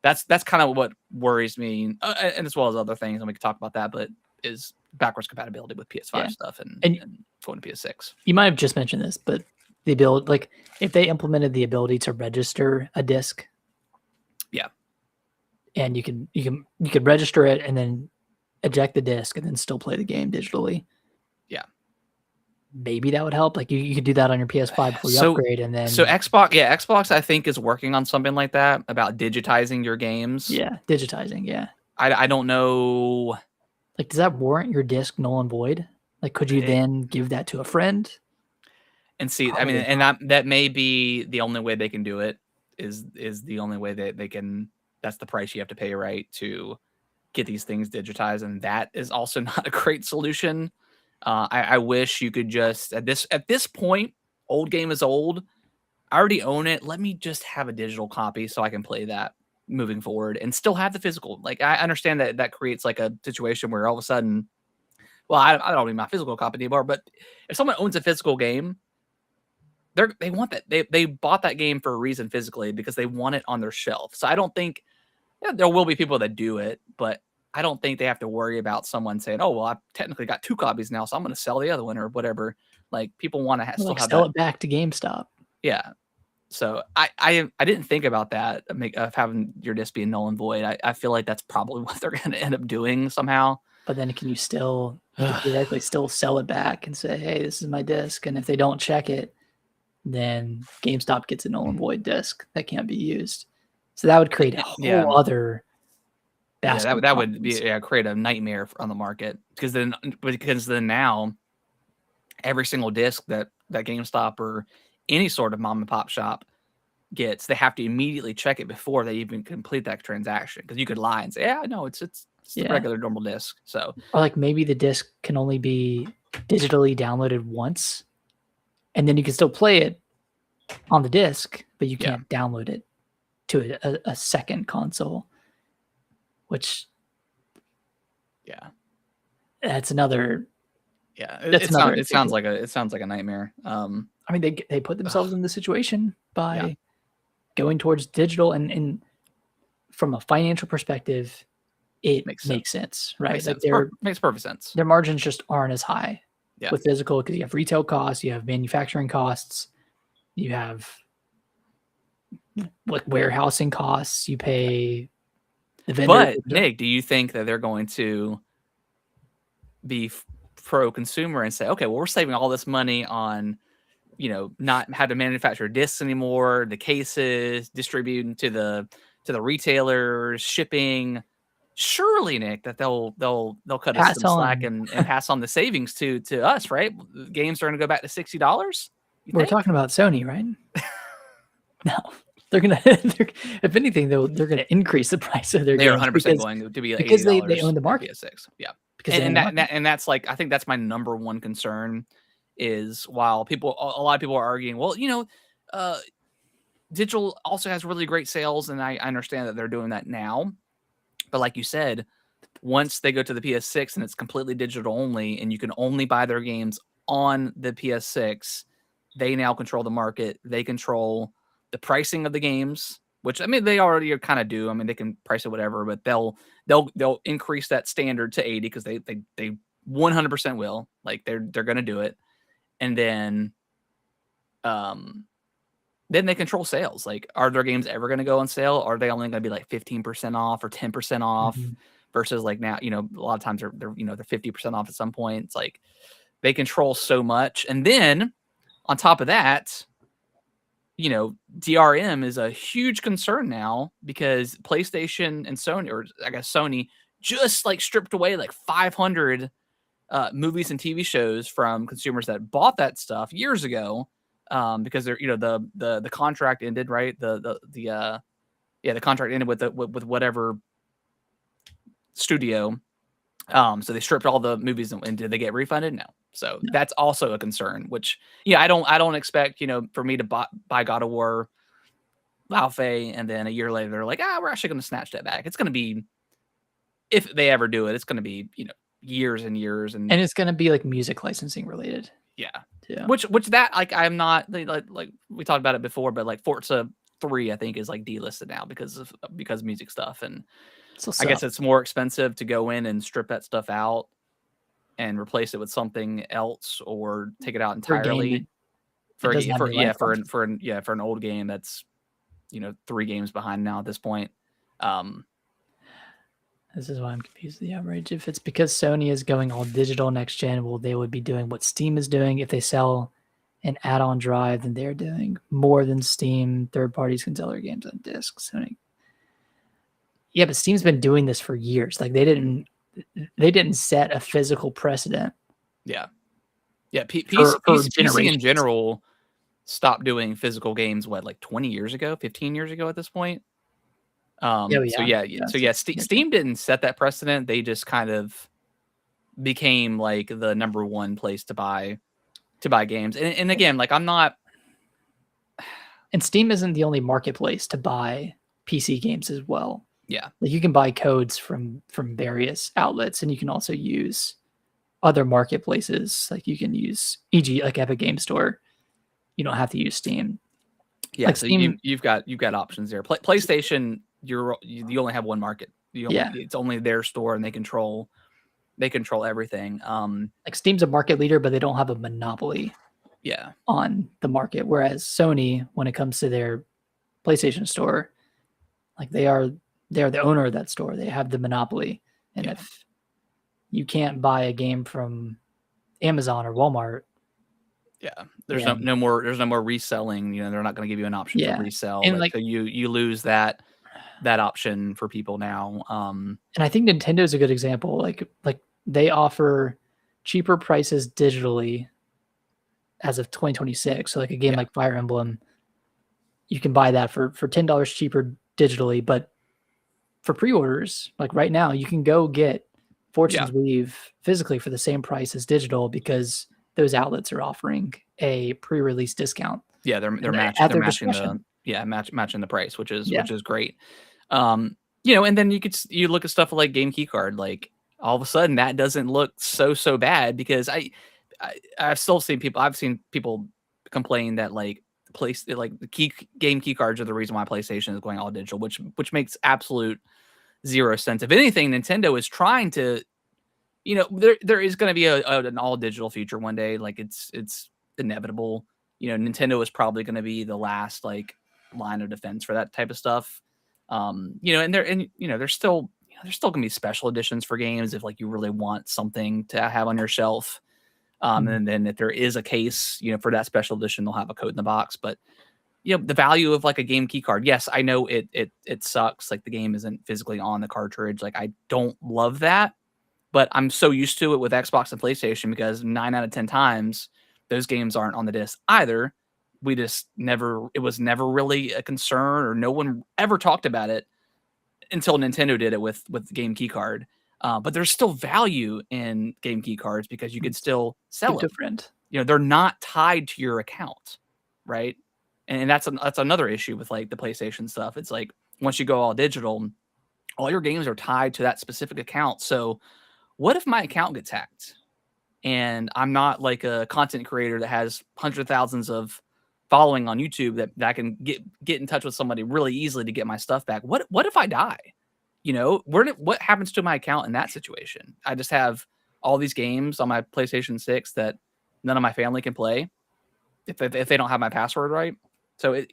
that's kind of what worries me, and as well as other things, and we can talk about that. But is backwards compatibility with PS5 stuff and going to PS6. You might have just mentioned this, but the ability, like if they implemented the ability to register a disc, and you could register it and then eject the disc and then still play the game digitally. Yeah. Maybe that would help. Like you could do that on your PS5 before you upgrade, and then Xbox I think is working on something like that about digitizing your games. Yeah, digitizing. Yeah. I don't know. Like, does that warrant your disc null and void? Like, could you then give that to a friend? And see, I mean, and that may be the only way they can do it. Is the only way that they can. That's the price you have to pay, right, to get these things digitized, and that is also not a great solution. I wish you could just at this point, old game is old. I already own it. Let me just have a digital copy so I can play that moving forward and still have the physical. Like I understand that creates like a situation where all of a sudden, well, I don't need my physical copy anymore. But if someone owns a physical game, they want that. They bought that game for a reason physically because they want it on their shelf. So I don't think there will be people that do it, but I don't think they have to worry about someone saying, "Oh, well, I've technically got 2 copies now, so I'm going to sell the other one," or whatever. Like people want to still have sell that. it back to GameStop. Yeah. So I didn't think about that of having your disc be null and void. I feel like that's probably what they're going to end up doing somehow. But then can you theoretically still sell it back and say, "Hey, this is my disc," and if they don't check it, then GameStop gets a null and void disc that can't be used. So that would create a whole other basket. That would be create a nightmare on the market because then now every single disc that GameStop or any sort of mom and pop shop gets, they have to immediately check it before they even complete that transaction, because you could lie and say, "Yeah, no, it's the regular normal disc." So, or like maybe the disc can only be digitally downloaded once, and then you can still play it on the disc, but you can't download it to a second console. Which, that's another. It sounds like a nightmare. I mean, they put themselves in the situation by going towards digital, and from a financial perspective, it makes sense, right? Makes perfect sense. Their margins just aren't as high with physical, because you have retail costs, you have manufacturing costs, you have like warehousing costs, you pay the vendor. But Nick, do you think that they're going to be pro-consumer and say, "Okay, well, we're saving all this money on, not have to manufacture discs anymore, the cases, distributing to the retailers, shipping"? Surely, Nick, that they'll cut us some slack and pass on the savings to us, right? Games are going to go back to $60. We're talking about Sony, right? No, they're gonna. If anything, though, they're gonna increase the price of their. They are 100% going to be like because they own the market. PS6, and that's like, I think that's my number one concern. Is while a lot of people are arguing, well, digital also has really great sales, and I understand that they're doing that now. But like you said, once they go to the PS6 and it's completely digital only, and you can only buy their games on the PS6, they now control the market. They control the pricing of the games, which, I mean, they already kind of do. I mean, they can price it whatever, but they'll increase that standard to 80 because they 100% will. Like they're going to do it, and then they control sales. Like, are their games ever going to go on sale? Are they only going to be like 15% off or 10% off versus like now, a lot of times they're 50% off at some point. It's like they control so much. And then on top of that, DRM is a huge concern now because PlayStation and Sony, or I guess Sony, just like stripped away like 500 movies and TV shows from consumers that bought that stuff years ago. Because they're, the contract ended, right? The contract ended with whatever studio. So they stripped all the movies, and did they get refunded? No. So that's also a concern, which, I don't expect, for me to buy God of War, Laufey, and then a year later they're like, we're actually going to snatch that back. It's going to be, if they ever do it, it's going to be, years and years. And it's going to be like music licensing related. Yeah. Yeah. Which that like I'm not like we talked about it before, but like Forza 3 I think is like delisted now because of music stuff, and So I guess sup it's more expensive to go in and strip that stuff out and replace it with something else or take it out for a game that entirely it for doesn't have any life left. for an old game that's 3 games behind now at this point. Um, This is why I'm confused with the outrage. If it's because Sony is going all digital next gen, well, they would be doing what Steam is doing. If they sell an add-on drive, then they're doing more than Steam. Third parties can sell their games on disc. Sony. Yeah, but Steam's been doing this for years. Like they didn't set a physical precedent. yeah. Yeah, For PC in generations. general stopped doing physical games like 20 years ago, 15 years ago at this point. Yeah, So yeah. Steam didn't set that precedent. They just kind of became like the number one place to buy games. And again, like I'm not. And Steam isn't the only marketplace to buy PC games as well. Yeah, Like you can buy codes from various outlets, and you can also use other marketplaces. Like you can use, e.g., like Epic Game Store. You don't have to use Steam. yeah. Like So Steam, you've got options there. PlayStation, you only have one market. yeah. It's only their store, and they control everything. Like Steam's a market leader, but they don't have a monopoly Yeah, on the market. Whereas Sony, when it comes to their PlayStation store, like they are the owner of that store. They have the monopoly. And Yeah. if you can't buy a game from Amazon or Walmart, yeah. There's then no more reselling. They're not going to give you an option to yeah. resell. And Like, like so you lose that option for people now. and I think Nintendo is a good example. Like they offer cheaper prices digitally as of 2026. So like a game Yeah. like Fire Emblem, you can buy that for $10 cheaper digitally, but for pre-orders, like right now, you can go get Fortune's Weave physically for the same price as digital because those outlets are offering a pre-release discount. Yeah, they're matching at their matching discretion. matching the price, which is Yeah. great. And then you look at stuff like Game Keycard, like all of a sudden that doesn't look so bad because I've seen people complain that like the game key cards are the reason why PlayStation is going all digital, which makes absolute zero sense. If anything, Nintendo is trying to, there is going to be an all digital future one day. Like it's inevitable. Nintendo is probably going to be the last like line of defense for that type of stuff. There's still gonna be special editions for games if like you really want something to have on your shelf. And then if there is a case, for that special edition, they'll have a code in the box. But the value of like a game key card. Yes, I know it sucks. Like the game isn't physically on the cartridge. Like I don't love that, but I'm so used to it with Xbox and PlayStation because 9 out of 10 times those games aren't on the disc either. It was never really a concern, or no one ever talked about it until Nintendo did it with the game key card. But there's still value in game key cards because you could still sell them. Different. They're not tied to your account, right? And that's another issue with like the PlayStation stuff. It's like once you go all digital, all your games are tied to that specific account. So what if my account gets hacked and I'm not like a content creator that has hundreds of thousands of following on YouTube that I can get in touch with somebody really easily to get my stuff back? What if I die? What happens to my account in that situation? I just have all these games on my PlayStation 6 that none of my family can play if they don't have my password right. So I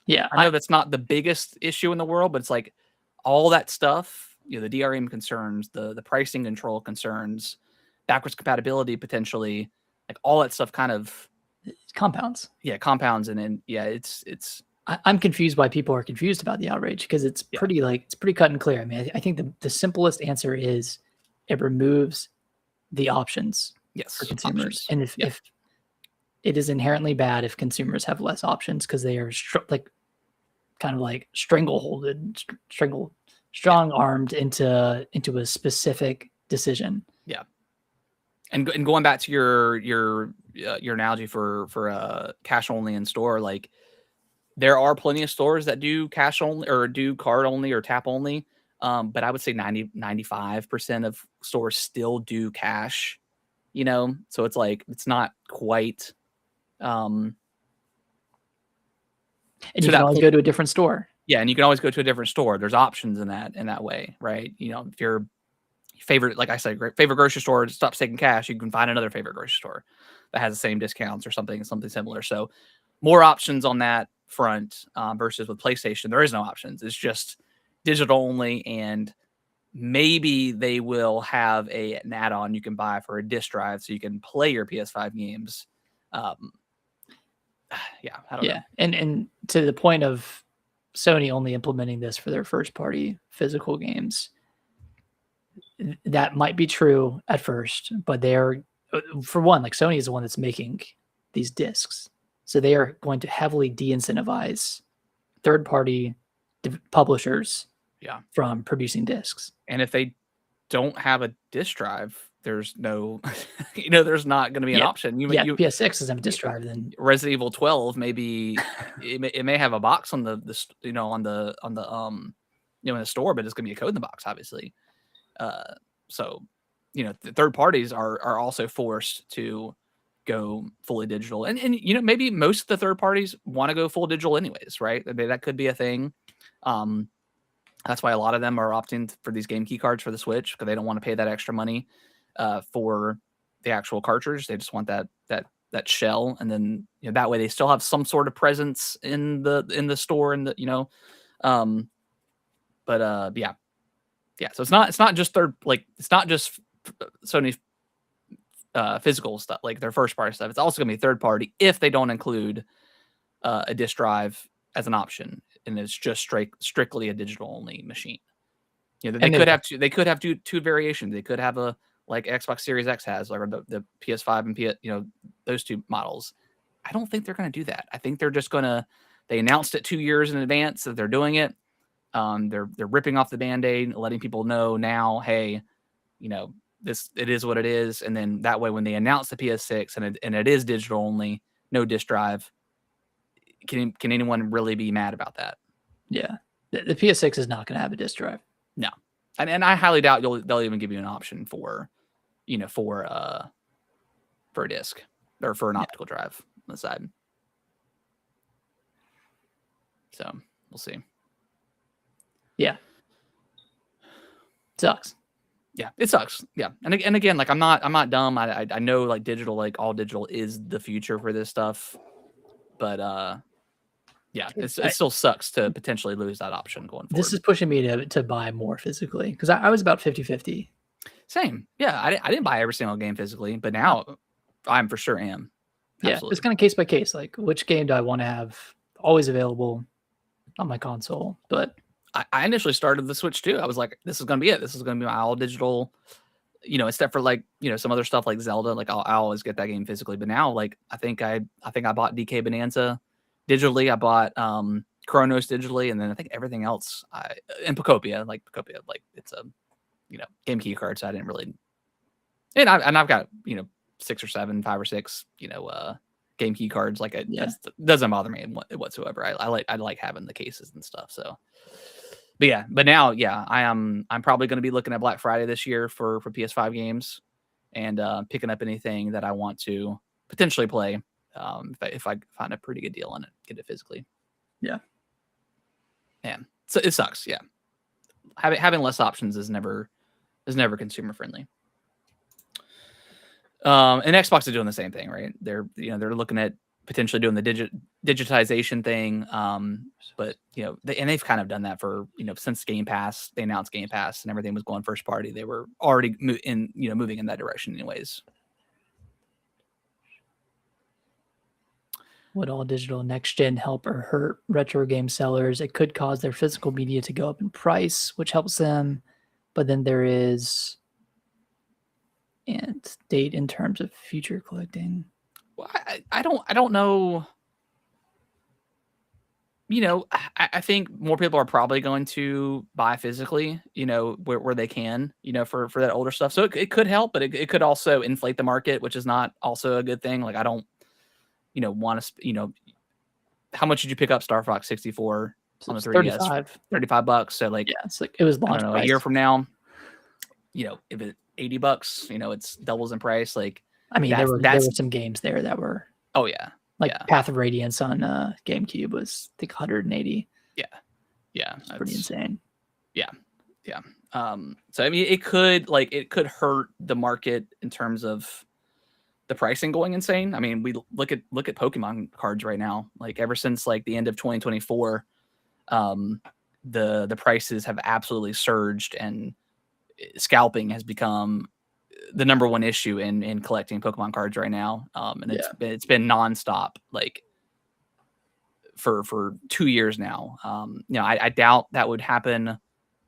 know that's not the biggest issue in the world, but it's like all that stuff, the DRM concerns, the pricing control concerns, backwards compatibility potentially, like all that stuff kind of compounds. Yeah, compounds, and then it's. I'm confused why people are confused about the outrage because it's pretty cut and clear. I mean, I think the simplest answer is it removes the options for consumers, and if it is inherently bad if consumers have less options because they are kind of like strong armed into a specific decision. Yeah. And going back to your analogy for cash only in store, like there are plenty of stores that do cash only or do card only or tap only. But I would say 95% of stores still do cash. you know, so it's like it's not quite and you can always go to a different store. Yeah, and you can always go to a different store. There's options in that way, right? You know, if your favorite, like I said, favorite grocery store stops taking cash, you can find another favorite grocery store that has the same discounts or something similar. So more options on that front versus with PlayStation, there is no options. It's just digital only, and maybe they will have an add-on you can buy for a disc drive so you can play your PS5 games. Yeah, I don't know. And to the point of Sony only implementing this for their first party physical games, that might be true at first, but they're, for one, like Sony is the one that's making these discs, so they are going to heavily de-incentivize third party publishers from producing discs. And if they don't have a disc drive, there's no, there's not going to be an option. PS6 doesn't have a disc drive. Then Resident Evil 12, maybe it may have a box on the on the in the store, but it's going to be a code in the box, obviously. So, the third parties are also forced to go fully digital, and maybe most of the third parties want to go full digital anyways, right? I mean, that could be a thing. That's why a lot of them are opting for these game key cards for the Switch, because they don't want to pay that extra money for the actual cartridge. They just want that shell, and then that way they still have some sort of presence in the store, and yeah. So it's not just it's not just Sony physical stuff, like their first party stuff. It's also gonna be third party if they don't include a disc drive as an option, and it's just strictly a digital only machine. They could have two variations. They could have a, like Xbox Series X has, like, or the PS5 and those two models. I don't think they're going to do that. I think they're just going to, they announced it 2 years in advance that they're doing it. They're ripping off the Band-Aid, letting people know now, hey, it is what it is. And then that way, when they announce the PS6 and it is digital only, no disc drive, can anyone really be mad about that? Yeah. The PS6 is not going to have a disc drive. No. And I highly doubt they'll even give you an option for a disc or for an optical drive on the side. So we'll see. Yeah. Sucks. Yeah, it sucks. Yeah. And again, like I'm not dumb. I know, like, digital, like all digital is the future for this stuff. But yeah, it still sucks to potentially lose that option going forward. This is pushing me to buy more physically, because I was about 50-50. Same. Yeah, I didn't buy every single game physically, but now I'm for sure am. Yeah, Absolutely. it's kind of case by case. Like, which game do I want to have always available on my console? But I initially started the Switch too. I was like, this is going to be it. This is going to be my all digital, except for, like, some other stuff like Zelda. Like, I'll always get that game physically. But now, like, I think I bought DK Bonanza digitally. I bought Chronos digitally, and then I think everything else and Pocopia, like it's a game key card, so I didn't really. And I've got 6 or 7, 5 or 6 game key cards. Like, it doesn't bother me whatsoever. I like having the cases and stuff. So, but now I'm probably going to be looking at Black Friday this year for PS5 games, and picking up anything that I want to potentially play. If I find a pretty good deal on it, get it physically. Yeah. Man, so it sucks. Yeah. Having less options is never consumer friendly. And Xbox is doing the same thing, right? They're looking at potentially doing the digitization thing. But they've kind of done that for, since Game Pass. They announced Game Pass and everything was going first party. They were already moving in that direction anyways. Would all digital next gen help or hurt retro game sellers? It could cause their physical media to go up in price, which helps them. But then there is and date in terms of future collecting. Well, I don't know. I think more people are probably going to buy physically, where they can, for that older stuff. So it could help, but it could also inflate the market, which is not also a good thing. Like, I don't, want to, how much did you pick up Star Fox 64 on the 3DS? $35. So, like, yeah, it's like it was launched a year from now, if $80. It's doubles in price. Like, I mean, there were some games there that were. Oh yeah, like Path of Radiance on GameCube was, I think, 180. Yeah, it's pretty insane. Yeah. So I mean, it could hurt the market in terms of the pricing going insane. I mean, we look at Pokemon cards right now. Like, ever since like the end of 2024, the prices have absolutely surged, and scalping has become the number one issue in collecting Pokemon cards right now. And it's been nonstop, like, for 2 years now. I doubt that would happen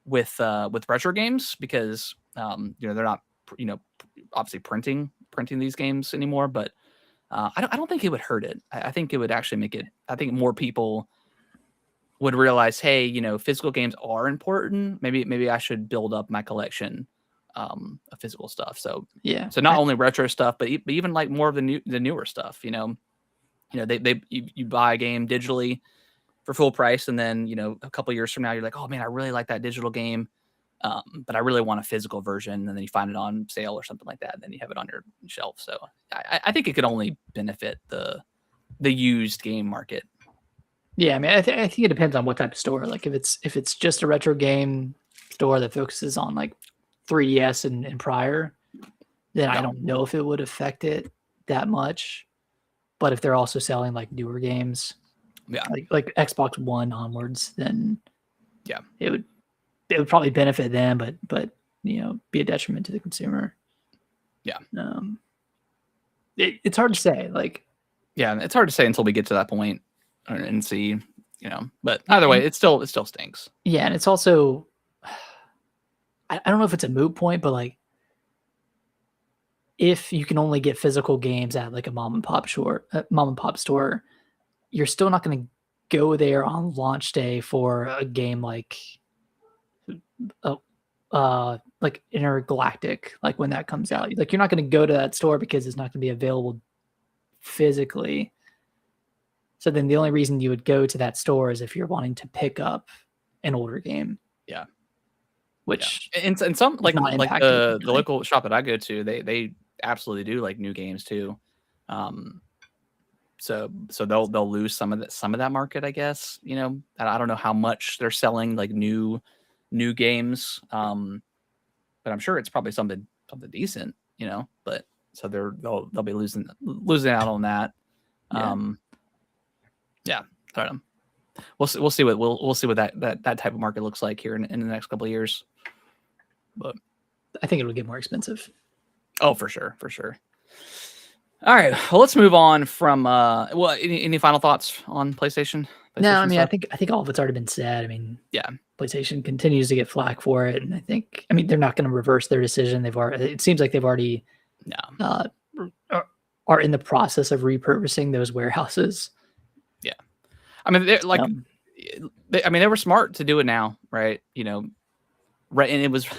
with retro games, because they're not obviously printing these games anymore. But I don't think it would hurt it. I think it would actually make it. I think more people would realize, hey, physical games are important. Maybe I should build up my collection of physical stuff. So not only retro stuff, but even like more of the newer stuff. You buy a game digitally for full price, and then a couple years from now, you're like, oh man, I really like that digital game, but I really want a physical version. And then you find it on sale or something like that, and then you have it on your shelf. So I think it could only benefit the used game market. Yeah, I mean, I think it depends on what type of store. Like, if it's just a retro game store that focuses on like 3DS and prior, then I don't know if it would affect it that much. But if they're also selling like newer games, like Xbox One onwards, then it would probably benefit them, but be a detriment to the consumer. It's hard to say. Like, it's hard to say until we get to that point and see, but either way, it still stinks. Yeah, and it's also, I don't know if it's a moot point, but like, if you can only get physical games at like a mom and pop store, you're still not going to go there on launch day for a game like Intergalactic, like when that comes out. Like, you're not going to go to that store because it's not going to be available physically. So then the only reason you would go to that store is if you're wanting to pick up an older game. Which and some like the local shop that I go to, they absolutely do like new games too. So they'll lose some of that market, I guess. I don't know how much they're selling like new games, but I'm sure it's probably something decent. But so they'll be losing out on that. I don't know. We'll see what that type of market looks like here in the next couple of years. But I think it'll get more expensive. Oh, for sure. All right, well, let's move on from. Any final thoughts on PlayStation? No, I mean, stuff? I think all of it's already been said. I mean, PlayStation continues to get flack for it, and I mean, they're not going to reverse their decision. It seems like they've already are in the process of repurposing those warehouses. Yeah, I mean, they're like, they were smart to do it now, right? Right, and it was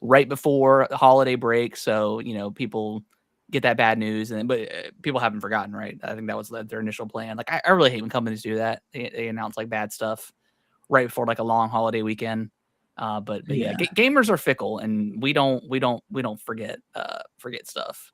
right before the holiday break, so people get that bad news, but people haven't forgotten, right? I think that was their initial plan. Like, I really hate when companies do that. They announce like bad stuff right before like a long holiday weekend. But gamers are fickle, and we don't forget stuff.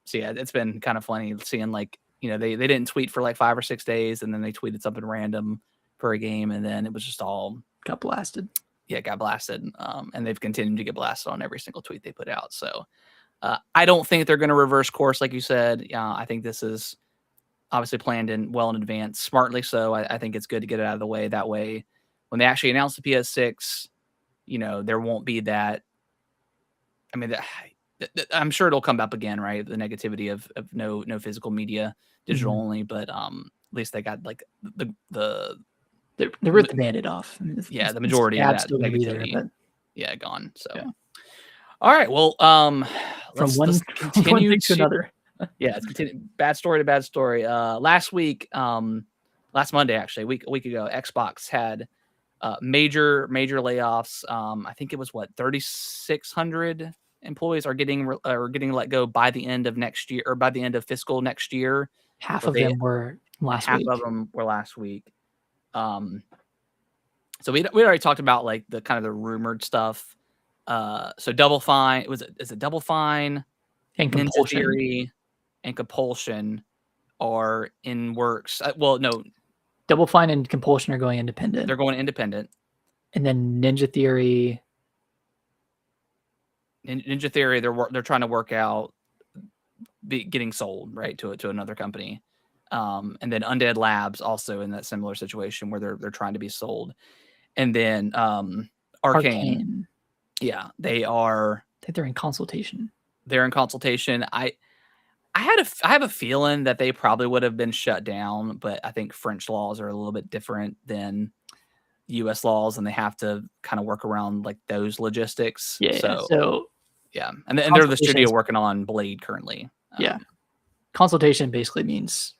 So yeah, it's been kind of funny seeing like they didn't tweet for like 5 or 6 days, and then they tweeted something random for a game, and then it was just all got blasted. Yeah, got blasted. And they've continued to get blasted on every single tweet they put out. So I don't think they're going to reverse course, like you said. I think this is obviously planned well in advance, smartly so. I think it's good to get it out of the way. That way, when they actually announce the PS6, there won't be that. I mean, I'm sure it'll come up again, right? The negativity of no physical media, digital only. But at least they got like they ripped the Band-Aid off. I mean, the majority of that negativity, gone. So. Yeah. All right. Well, let's continue to another. It's continuing. Bad story to bad story. Last week, last Monday, actually, a week ago, Xbox had major layoffs. I think it was 3,600 employees are getting let go by the end of next year, or by the end of fiscal next year. Half of them were last week. Half of them were last week. So we already talked about like the kind of the rumored stuff So Double Fine is it Double Fine, And Ninja Compulsion. Theory, and Compulsion are in works. Well, no, Double Fine and Compulsion are going independent. they're going independent. And then Ninja Theory. Ninja Theory, they're trying to work out getting sold right to another company. And then Undead Labs also in that similar situation where they're trying to be sold. And then Arcane. Yeah, they are. I think they're in consultation. They're in consultation. I have a feeling that they probably would have been shut down, but I think French laws are a little bit different than U.S. laws, and they have to kind of work around like those logistics. Yeah. So yeah, and they're the studio working on Blade currently. Yeah, consultation basically means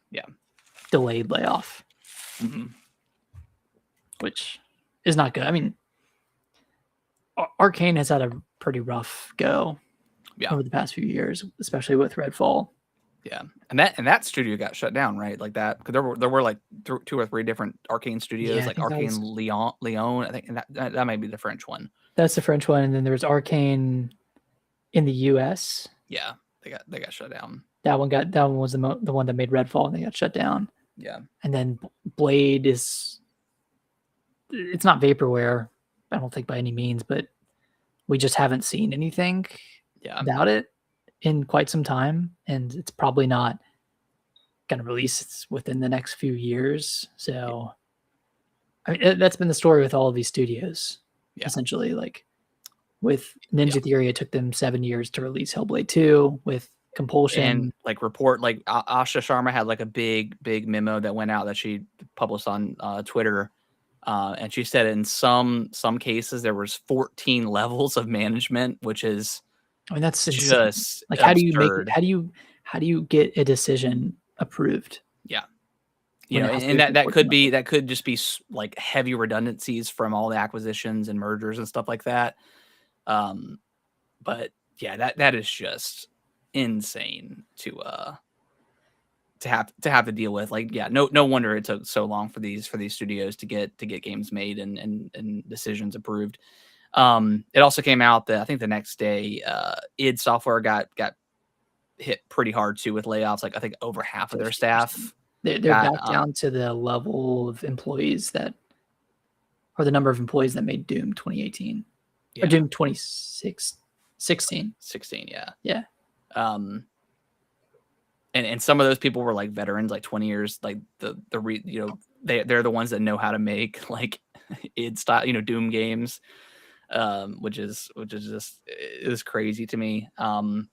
delayed layoff, which is not good. I mean, Arcane has had a pretty rough go over the past few years, especially with Redfall. Yeah, and that studio got shut down, right? Like that, because there were like 2 or 3 different Arcane studios, like Arcane Lyon. I think, and that might be the French one. That's the French one, and then there was Arcane in the U.S. Yeah, they got shut down. That one was the one that made Redfall, and they got shut down. Yeah, and then Blade it's not vaporware, I don't think by any means, but we just haven't seen anything about it in quite some time, and it's probably not going to release within the next few years. So I mean, that's been the story with all of these studios, essentially. Like with Ninja Theory, it took them 7 years to release Hellblade 2. With Compulsion, and like Asha Sharma had like a big memo that went out that she published on Twitter, and she said in some cases there was 14 levels of management, which is, I mean, that's just like absurd. how do you get a decision approved? Yeah, you know, and that could just be like heavy redundancies from all the acquisitions and mergers and stuff like that. But yeah, that is just insane to have to deal with. Like, yeah, no wonder it took so long for these studios to get games made and decisions approved. It also came out that I think the next day, id Software got hit pretty hard too with layoffs. Like I think over half of their staff. They're back down to the level of employees or the number of employees that made Doom 2018 or Doom 2016. 16, yeah. Yeah. And some of those people were like veterans, like 20 years, like they're the ones that know how to make like id style, Doom games, which is just is crazy to me. And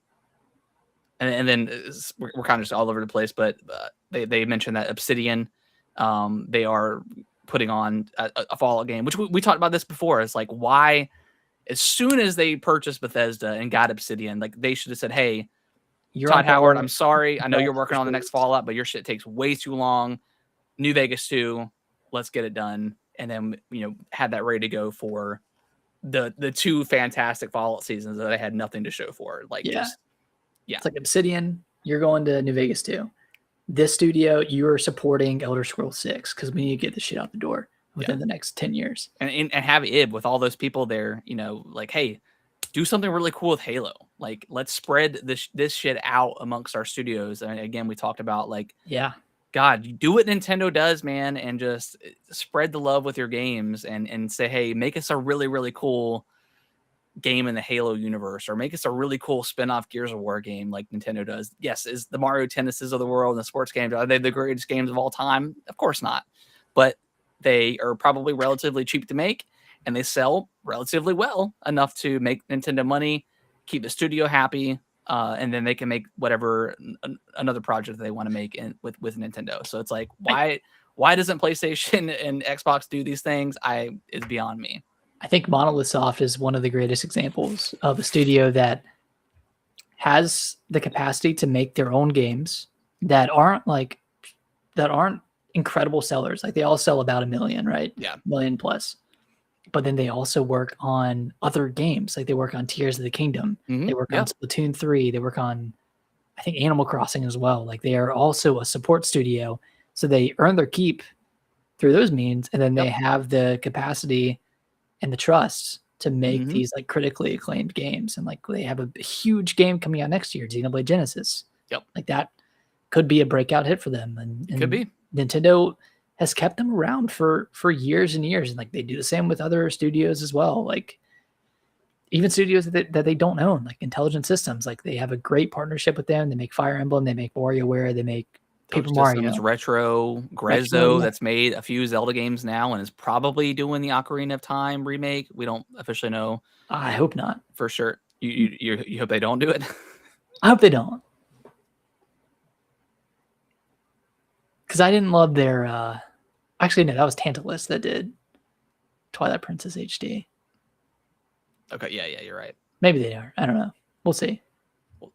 then we're kind of just all over the place, but they mentioned that Obsidian, they are putting on a Fallout game, which we talked about this before. It's like, why, as soon as they purchased Bethesda and got Obsidian, like they should have said, hey, Todd Howard, I'm sorry. I know you're working on the next Fallout, but your shit takes way too long. New Vegas 2, let's get it done. And then, had that ready to go for the 2 fantastic Fallout seasons that I had nothing to show for. Like, it's like Obsidian, you're going to New Vegas 2. This studio, you're supporting Elder Scrolls 6 because we need to get the shit out the door within the next 10 years. And have ib with all those people there, like, hey, do something really cool with Halo. Like, let's spread this shit out amongst our studios. And again, we talked about like, God, do what Nintendo does, man, and just spread the love with your games and say, hey, make us a really, really cool game in the Halo universe, or make us a really cool spin-off Gears of War game like Nintendo does. Yes, is the Mario Tennises of the world and the sports games, are they the greatest games of all time? Of course not. But they are probably relatively cheap to make, and they sell relatively well enough to make Nintendo money, keep the studio happy, and then they can make whatever another project that they want to make with Nintendo. So it's like, why doesn't PlayStation and Xbox do these things? It's beyond me. I think Monolith Soft is one of the greatest examples of a studio that has the capacity to make their own games that aren't incredible sellers. Like, they all sell about 1 million, right? Yeah. 1 million plus. But then they also work on other games. Like, they work on Tears of the Kingdom. Mm-hmm. They work on Splatoon 3. They work on, I think, Animal Crossing as well. Like, they are also a support studio. So they earn their keep through those means. And then they have the capacity and the trust to make these like critically acclaimed games, and like they have a huge game coming out next year, Xenoblade Genesis. Yep. Like that could be a breakout hit for them, and Could be. Nintendo has kept them around for years and years, and like they do the same with other studios as well. Like even studios that they don't own, like Intelligent Systems, like they have a great partnership with them. They make Fire Emblem, they make WarioWare, they make Paper Mario. Retro, Grezzo, that's made a few Zelda games now and is probably doing the Ocarina of Time remake. We don't officially know. I hope not. For sure. You hope they don't do it? I hope they don't. Because I didn't love their... Actually, no, that was Tantalus that did Twilight Princess HD. Okay, yeah, you're right. Maybe they are. I don't know. We'll see.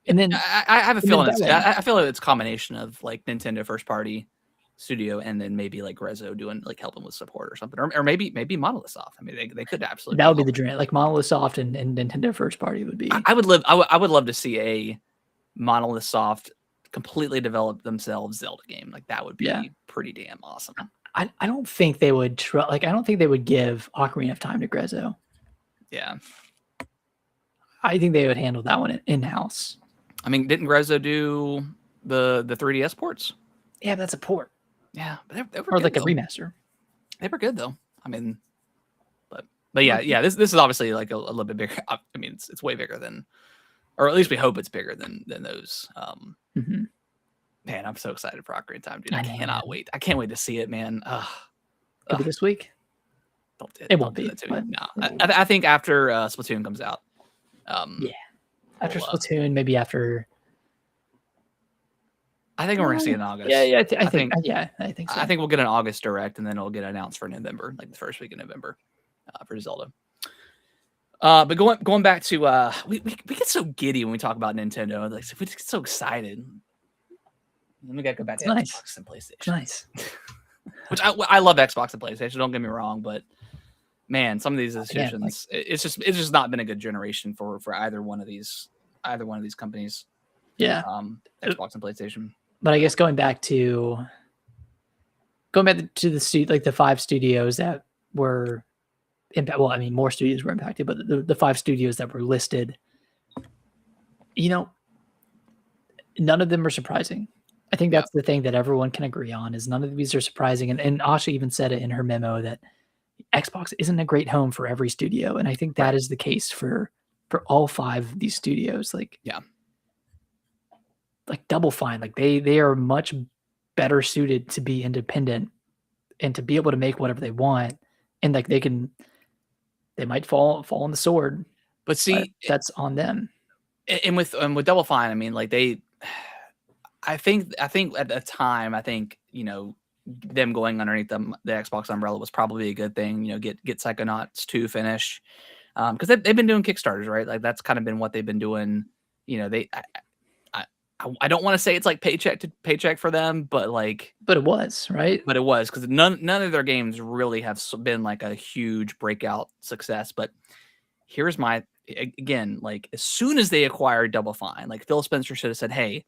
And then I have a feeling I feel like it's a combination of like Nintendo first party studio and then maybe like Grezzo doing like helping with support or something, or maybe Monolith Soft. I mean, they could absolutely. That would be the dream. Like Monolith Soft and Nintendo first party would be. I would love to see a Monolith Soft completely develop themselves Zelda game. Like that would be pretty damn awesome. I don't think they would I don't think they would give Ocarina of Time to Grezzo. Yeah. I think they would handle that one in-house. I mean, didn't Grezzo do the 3DS ports? Yeah, that's a port. Yeah, but they were or good, like though. A remaster. They were good though. I mean, but yeah. This is obviously like a little bit bigger. I mean, it's way bigger than, or at least we hope it's bigger than those. Man, I'm so excited for Ocarina of Time, dude. I cannot wait. I can't wait to see it, man. Could be this week. It won't be. No, I think after Splatoon comes out. After Splatoon, maybe after. I think we're gonna see it in August. Yeah, I think so. I think we'll get an August direct, and then it'll get announced for November, like the first week of November, for Zelda. But going back to we get so giddy when we talk about Nintendo. Like we just get so excited. Then we gotta go back to Xbox and PlayStation. Nice. Which I love Xbox and PlayStation. Don't get me wrong, but man, some of these decisions, it's just not been a good generation for either one of these companies. Yeah. Xbox and PlayStation. But I guess going back to the 5 studios that were impacted. Well, I mean, more studios were impacted, but the 5 studios that were listed, none of them are surprising. I think that's the thing that everyone can agree on is none of these are surprising. And Asha even said it in her memo that Xbox isn't a great home for every studio. And I think that is the case for all 5 of these studios. Like Double Fine, like they are much better suited to be independent and to be able to make whatever they want. And like they might fall on the sword, but see, that's on them. And with Double Fine, I mean, like I think at the time, them going underneath the Xbox umbrella was probably a good thing. Get Psychonauts 2 finished, because they've been doing Kickstarters, right? Like that's kind of been what they've been doing. I don't want to say it's like paycheck to paycheck for them, but it was, right? But it was, because none of their games really have been like a huge breakout success. But here's my again, like as soon as they acquired Double Fine, like Phil Spencer should have said, "Hey,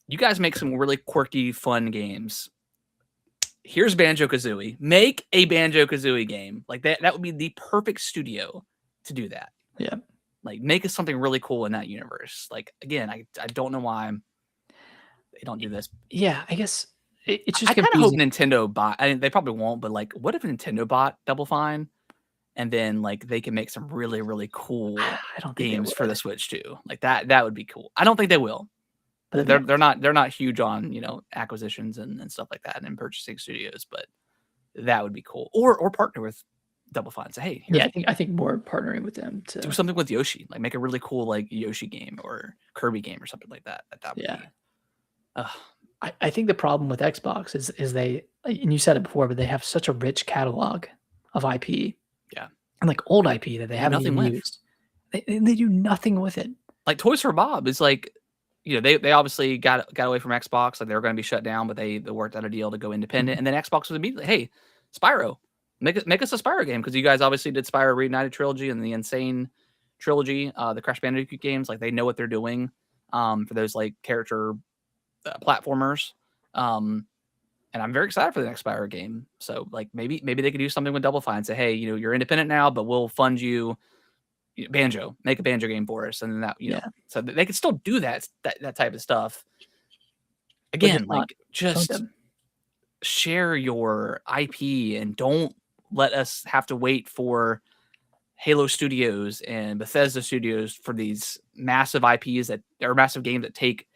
you guys make some really quirky, fun games. Here's Banjo-Kazooie. Make a Banjo-Kazooie game." Like that would be the perfect studio to do that. Yeah. Like make us something really cool in that universe. Like again, I don't know why they don't do this. Yeah, I guess it's just. I kind of hope Nintendo bought. I mean, they probably won't, but like, what if Nintendo bought Double Fine, and then like they can make some really really cool games for the Switch too? Like that would be cool. I don't think they will. But they're not huge on acquisitions and stuff like that and purchasing studios, but that would be cool. Or partner with Double Fine. Say, hey, I think more partnering with them to do something with Yoshi, like make a really cool like Yoshi game or Kirby game or something like that. That would be. I think the problem with Xbox is they, and you said it before, but they have such a rich catalog of IP. Yeah, and like old IP that they haven't even used. They do nothing with it. Like Toys for Bob is like. They obviously got away from Xbox, like they were going to be shut down, but they worked out a deal to go independent. And then Xbox was immediately, hey, Spyro, make us a Spyro game, because you guys obviously did Spyro Reunited trilogy and the Insane trilogy, the Crash Bandicoot games. Like they know what they're doing for those like character platformers. and I'm very excited for the next Spyro game. So like maybe they could do something with Double Fine and say, hey, you're independent now, but we'll fund you. Banjo, make a Banjo game for us, and then that so they could still do that type of stuff. Again, like just share your IP and don't let us have to wait for Halo Studios and Bethesda Studios for these massive IPs that are massive games that take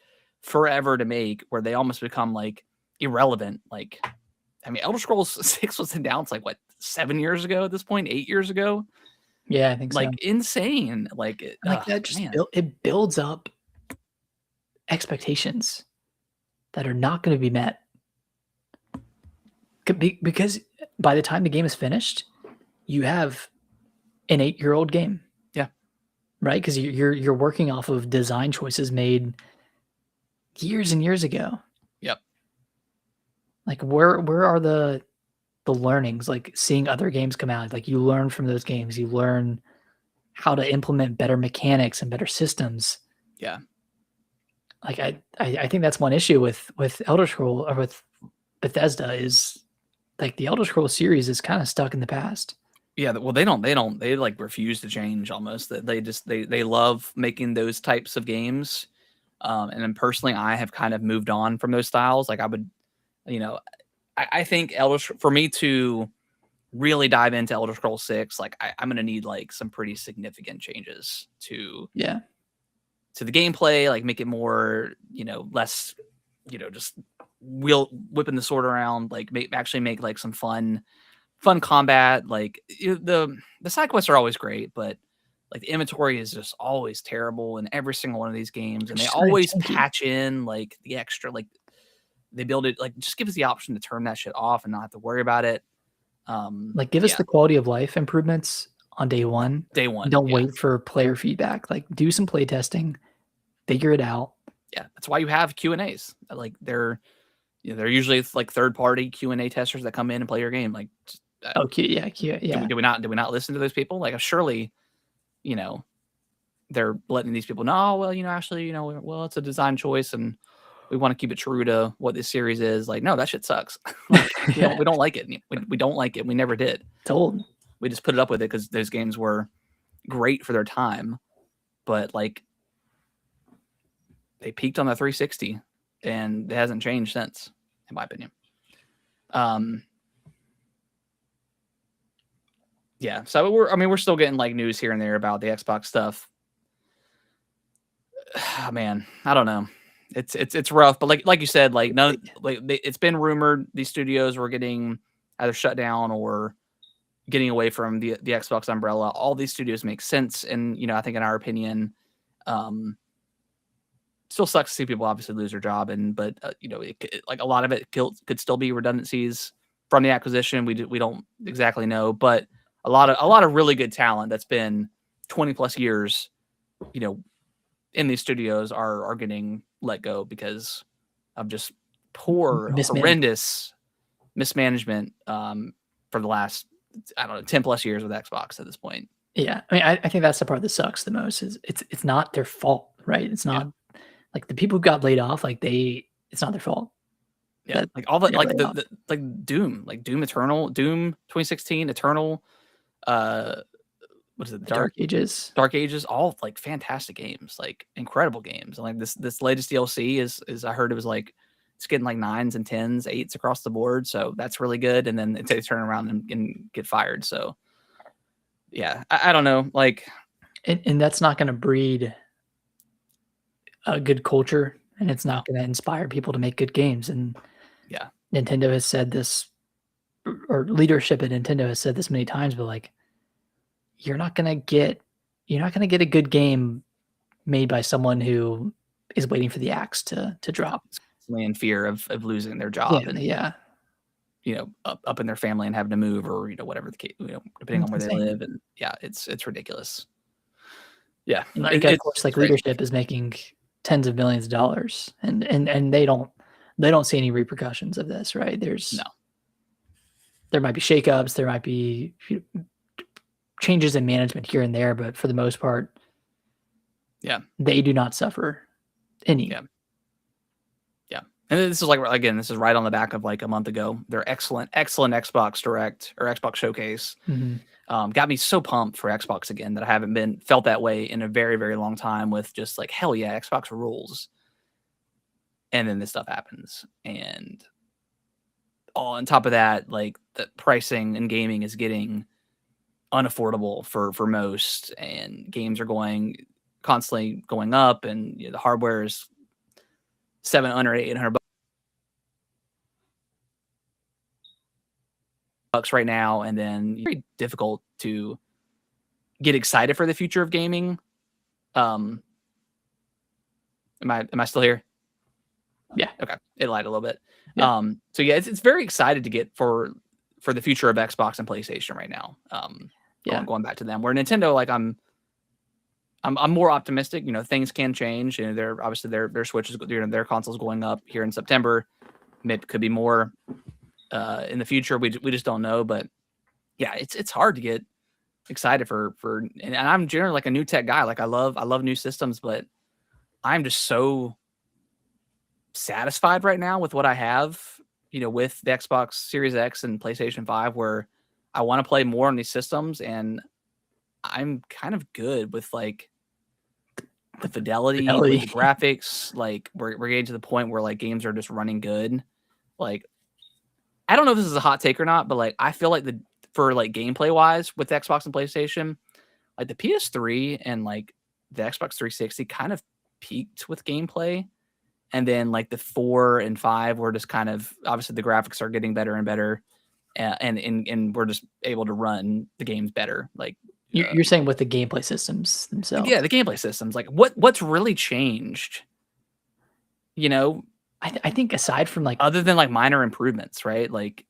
forever to make, where they almost become like irrelevant. Like, I mean, Elder Scrolls 6 was announced like what 7 years ago at this point, 8 years ago. Yeah, I think so. Like insane. Like that just it builds up expectations that are not going to be met. Because by the time the game is finished, you have an 8-year-old game. Yeah. Right? Because you're working off of design choices made years and years ago. Yep. Like where are the learnings? Like seeing other games come out, like you learn from those games. You learn how to implement better mechanics and better systems. Yeah. Like I think that's one issue with Elder Scroll or with Bethesda is like the Elder Scrolls series is kind of stuck in the past. Yeah, well, they like refuse to change almost. They love making those types of games. And then personally, I have kind of moved on from those styles. Like I would, I think for me to really dive into Elder Scrolls 6, like I'm going to need like some pretty significant changes to the gameplay, like make it more, less, just whipping the sword around, like actually make like some fun combat. Like the side quests are always great, but like the inventory is just always terrible in every single one of these games, and they always patch in like the extra, like they build it, like just give us the option to turn that shit off and not have to worry about it. Like give us the quality of life improvements on day one. Don't wait for player feedback. Like do some play testing, figure it out. Yeah, that's why you have Q&As. Like they're usually like third-party Q&A testers that come in and play your game. Like, yeah. Do we not listen to those people? Like, surely, they're letting these people know. Well, actually, well, it's a design choice, and we want to keep it true to what this series is. Like, no, that shit sucks. Like, we don't like it. We don't like it. We never did. It's old. We just put it up with it because those games were great for their time, but like they peaked on the 360, and it hasn't changed since, in my opinion. Yeah, so we're still getting like news here and there about the Xbox stuff. Oh, man, I don't know. It's rough, but like you said, like it's been rumored these studios were getting either shut down or getting away from the Xbox umbrella. All these studios make sense, and I think in our opinion, still sucks to see people obviously lose their job, but like a lot of it could still be redundancies from the acquisition. We don't exactly know, but a lot of really good talent that's been 20 plus years, in these studios are getting let go because of just horrendous mismanagement for the last, I don't know, 10 plus years with Xbox at this point. Yeah, I mean, I think that's the part that sucks the most. Is it's not their fault, right? It's not like the people who got laid off. Like it's not their fault. Yeah, like all that, like Doom Eternal, Doom 2016, Eternal. What is it? Dark Ages, all like fantastic games, like incredible games. And like this latest DLC is I heard it was like it's getting like 9s and 10s, 8s across the board. So that's really good. And then they turn around and get fired. So yeah, I don't know. Like, and that's not going to breed a good culture, and it's not going to inspire people to make good games. And yeah, Nintendo has said this, or leadership at Nintendo has said this many times, but like, you're not going to get a good game made by someone who is waiting for the axe to drop. In fear of losing their job up in their family and having to move, or whatever the case, depending on where they live. And yeah, it's ridiculous. Yeah, and like, of course, like leadership is making tens of millions of dollars, and they don't see any repercussions of this, right? There might be shakeups, there might be changes in management here and there, but for the most part, yeah, they do not suffer any. Yeah. And this is like, again, this is right on the back of like a month ago. Their excellent Xbox Direct or Xbox Showcase got me so pumped for Xbox again that I haven't felt that way in a very, very long time with just like, hell yeah, Xbox rules. And then this stuff happens. And on top of that, like the pricing in gaming is getting unaffordable for most, and games are constantly going up, and the hardware is $700, $800 right now, and then it's very difficult to get excited for the future of gaming. Am I still here? Yeah. Okay. It lied a little bit. Yeah. So yeah, it's very excited to get for the future of Xbox and PlayStation right now. Going back to them, where Nintendo, like I'm more optimistic. Things can change, and they're obviously their Switches, their consoles going up here in September. Maybe could be more in the future. We just don't know. But yeah, it's hard to get excited for and I'm generally like a new tech guy. Like I love new systems, but I'm just so satisfied right now with what I have, with the Xbox Series X and PlayStation 5, where I want to play more on these systems, and I'm kind of good with like the fidelity with the graphics. Like we're getting to the point where like games are just running good. Like I don't know if this is a hot take or not, but like I feel like for like gameplay wise with Xbox and PlayStation, like the PS3 and like the Xbox 360 kind of peaked with gameplay. And then like the 4 and 5 were just kind of, obviously the graphics are getting better and better, and we're just able to run the games better. Like you're saying with the gameplay systems themselves. Yeah, the gameplay systems. Like what's really changed? I think aside from like other than like minor improvements, right? Like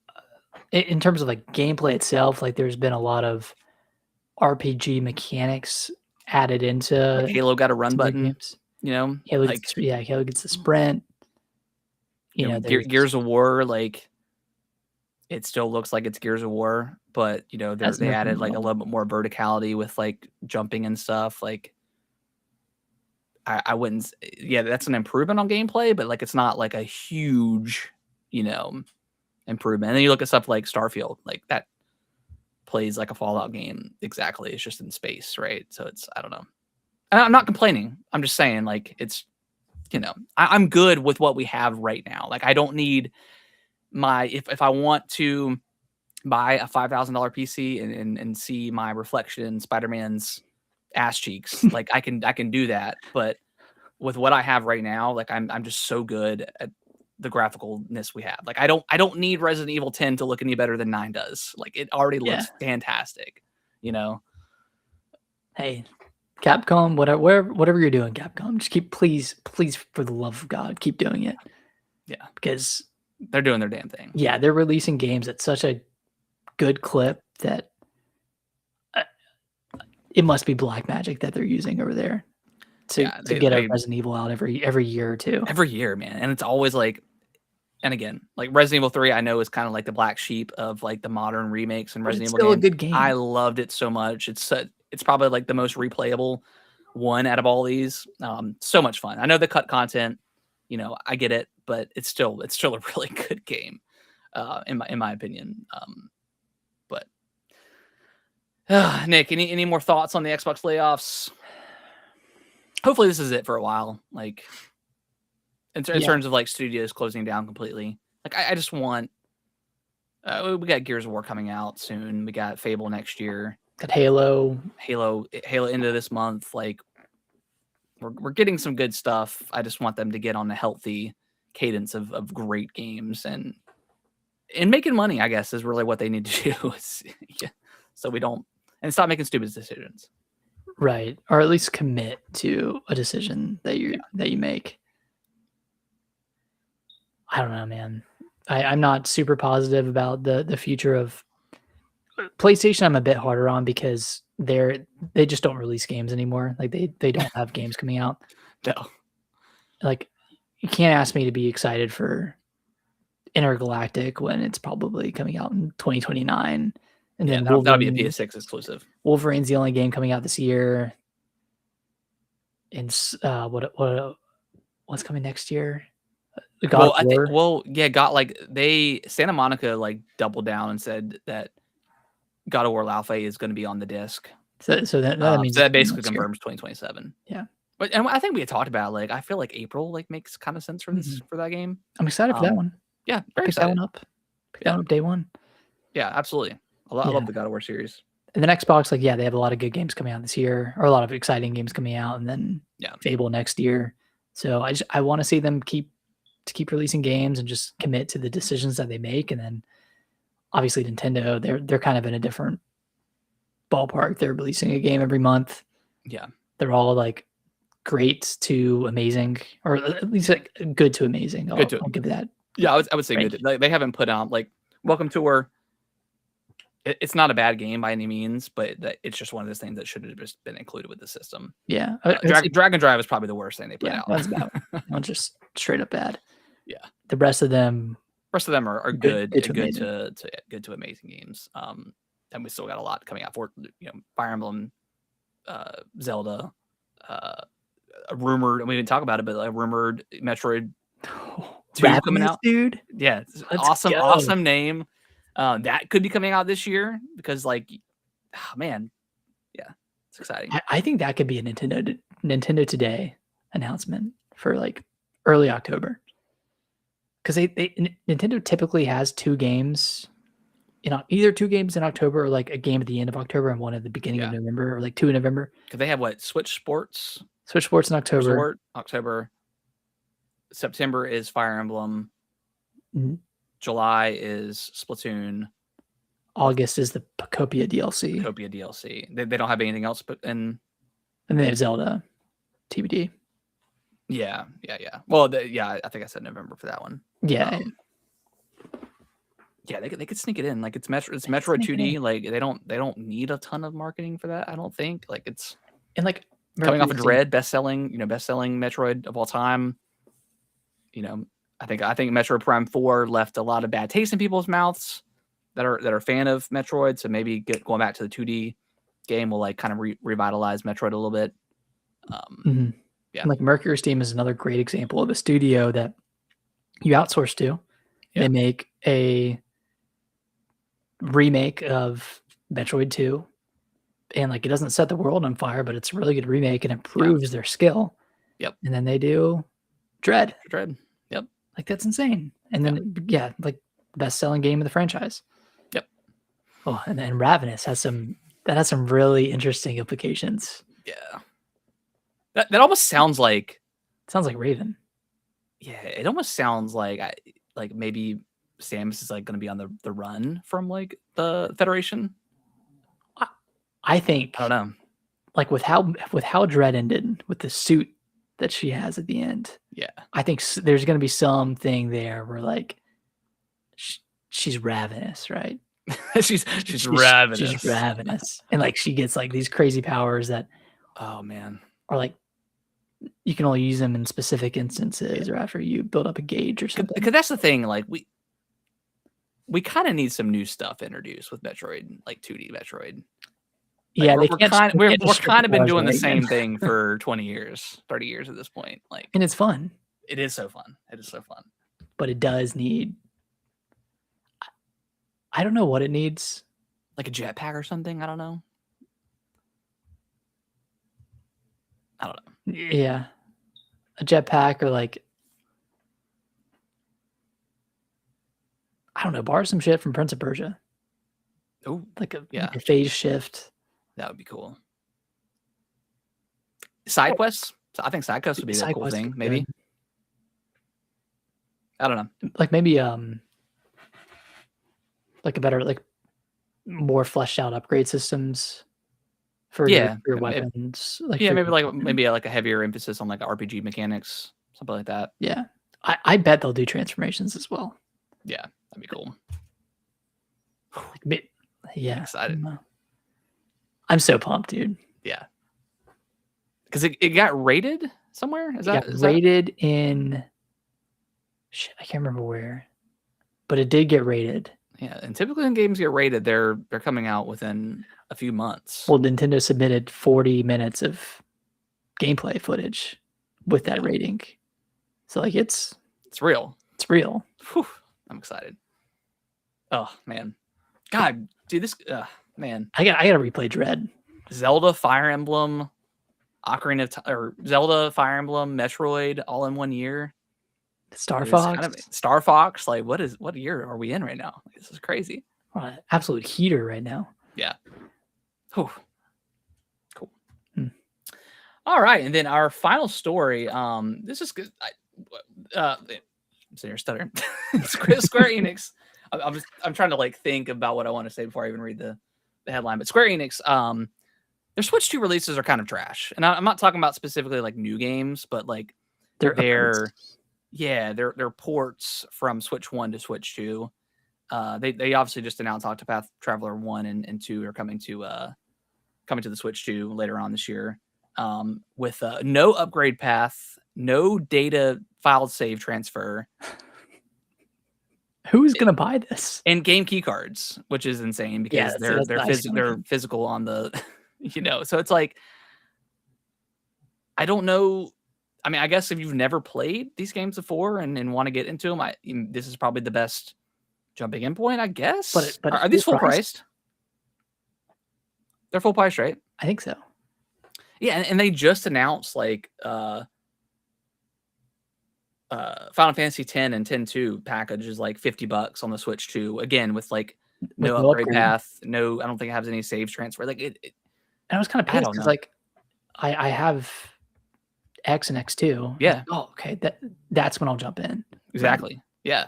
in terms of like gameplay itself, like there's been a lot of RPG mechanics added into like Halo got a run button. Games. Halo gets the sprint. Gears of War, like it still looks like it's Gears of War, but they added like a little bit more verticality with like jumping and stuff. Like I wouldn't, that's an improvement on gameplay, but like it's not like a huge, improvement. And then you look at stuff like Starfield, like that plays like a Fallout game exactly. It's just in space, right? So I don't know. I'm not complaining. I'm just saying, like, it's, I'm good with what we have right now. Like, I don't need if I want to buy a $5,000 PC and see my reflection in Spider-Man's ass cheeks, like I can do that. But with what I have right now, like I'm just so good at the graphicalness we have. Like I don't need Resident Evil 10 to look any better than 9 does. Like it already looks fantastic, Hey, Capcom, whatever you're doing, Capcom, just keep, please, for the love of God, keep doing it. Yeah, because they're doing their damn thing. Yeah, they're releasing games at such a good clip that it must be black magic that they're using over there to get a Resident Evil out every year or two. Every year, man, and it's always like, and again, like Resident Evil 3, I know is kind of like the black sheep of like the modern remakes and Resident Evil games. Still a good game. I loved it so much. It's probably like the most replayable one out of all these. So much fun. I know they cut content, I get it, but it's still a really good game, in my opinion. But Nick, any more thoughts on the Xbox layoffs? Hopefully this is it for a while. Like in terms of like studios closing down completely. Like I just want. We got Gears of War coming out soon. We got Fable next year. Got Halo into this month. Like we're getting some good stuff. I just want them to get on a healthy cadence of great games and making money, I guess, is really what they need to do. So we don't stop making stupid decisions. Right. Or at least commit to a decision that you make. I don't know, man. I'm not super positive about the future of PlayStation. I'm a bit harder on because they just don't release games anymore. Like they don't have games coming out. No. Like you can't ask me to be excited for Intergalactic when it's probably coming out in 2029. And then that'll be a PS6 exclusive. Wolverine's the only game coming out this year. And what's coming next year? God of War. Santa Monica like doubled down and said that God of War Alpha is going to be on the disc. So that means so that basically confirms 2027. Yeah. But and I think we had talked about like I feel like April like makes kind of sense for this for that game. I'm excited for that one. Yeah, very Pick excited. that one up. Pick that one up day one. Yeah, absolutely. I love the God of War series. And then Xbox, like, yeah, they have a lot of good games coming out this year, or a lot of exciting games coming out, and then Fable next year. So I want to see them keep releasing games and just commit to the decisions that they make. And then obviously Nintendo, they're kind of in a different ballpark. They're releasing a game every month. Yeah, they're all like great to amazing, or at least like good to amazing. I'll give that. Yeah, I would say good. They haven't put out like Welcome Tour. It's not a bad game by any means, but it's just one of those things that should have just been included with the system. Yeah, Dragon Drive is probably the worst thing they put out. That's bad. Just straight up bad. Yeah, the rest of them are good, good to amazing games. And we still got a lot coming out for Fire Emblem, Zelda, a rumored, and we didn't talk about it, but a rumored Metroid 2 coming out, dude. Yeah, awesome name. That could be coming out this year because, like, oh, man, yeah, it's exciting. I think that could be a Nintendo Today announcement for like early October, because Nintendo typically has 2 games, either 2 games in October or like a game at the end of October and one at the beginning of November, or like 2 in November. Because they have Switch Sports in October. October. September is Fire Emblem. Mm-hmm. July is Splatoon. August is the Copia DLC. They don't have anything else, and they have Zelda, TBD. Yeah. Well, I think I said November for that one. Yeah. They could sneak it in. Like it's Metroid 2D. Like they don't need a ton of marketing for that. I don't think. Like it's like coming off of Dread, best-selling Metroid of all time. I think Metroid Prime 4 left a lot of bad taste in people's mouths that are a fan of Metroid. So maybe going back to the 2D game will like kind of revitalize Metroid a little bit. Yeah, and like Mercury Steam is another great example of a studio that you outsource to. Yeah. They make a remake of Metroid 2, and like it doesn't set the world on fire, but it's a really good remake and improves their skill. Yep. And then they do Dread. Yep. Like that's insane. And then like best-selling game of the franchise. Yep. Oh, and then Ravenous has some really interesting implications. Yeah. That almost sounds like Raven. Yeah, it almost sounds like maybe Samus is like going to be on the run from like the Federation. I think, I don't know. Like with how Dread ended, with the suit that she has at the end. Yeah, I think there's going to be something there where like she's ravenous, right? she's ravenous. She's ravenous, and like she gets like these crazy powers that, oh man, are like you can only use them in specific instances or after you build up a gauge or something. Because that's the thing, like we kind of need some new stuff introduced with Metroid, like 2D Metroid. Like, yeah, we're kind of been doing the same thing for 20 years, 30 years at this point. Like, and it's fun. It is so fun. But it does need. I don't know what it needs. Like a jetpack or something. I don't know. Yeah, a jetpack or like. I don't know. Borrow some shit from Prince of Persia. Oh, like a phase shift. That would be cool. Side quests? I think side quests would be a cool thing, maybe. Good. I don't know. Like maybe like a better, like more fleshed out upgrade systems for your weapons. Maybe like a heavier emphasis on like RPG mechanics, something like that. Yeah. I bet they'll do transformations as well. Yeah, that'd be cool. Yeah. I'm excited. I'm so pumped, dude. Yeah. Because it got rated somewhere? Is that rated in... Shit, I can't remember where. But it did get rated. Yeah, and typically when games get rated, they're coming out within a few months. Well, Nintendo submitted 40 minutes of gameplay footage with that rating. So, like, it's It's real. It's real. Whew, I'm excited. Oh man, God, dude, this man. I gotta replay Dread. Zelda, Fire Emblem, Ocarina of or Zelda, Fire Emblem, Metroid, all in 1 year. Star Fox. Star Fox. Like, what year are we in right now? This is crazy. Absolute heater right now. Yeah. Whew. Cool. All right, and then our final story. This is good. I'm sitting here stuttering. Square Enix. I'm trying to like think about what I want to say before I even read the headline. But Square Enix, their Switch 2 releases are kind of trash, and I'm not talking about specifically like new games, but like their ports from Switch 1 to Switch 2. They obviously just announced Octopath Traveler 1 and 2 are coming to the Switch 2 later on this year, with no upgrade path, no data file save transfer. Who's gonna buy this? And game key cards, which is insane because they're physical on the, So it's like, I don't know. I mean, I guess if you've never played these games before and want to get into them, this is probably the best jumping in point, I guess. But are these full priced? They're full price, right? I think so. Yeah, and they just announced like Final Fantasy X and X-2 package is like $50 on the Switch 2. Again, with like no upgrade path, no. I don't think it has any saves transfer. Like it. And I was kind of pissed because like I have X and X2. Yeah. Like, oh, okay. That's when I'll jump in. Exactly. Yeah.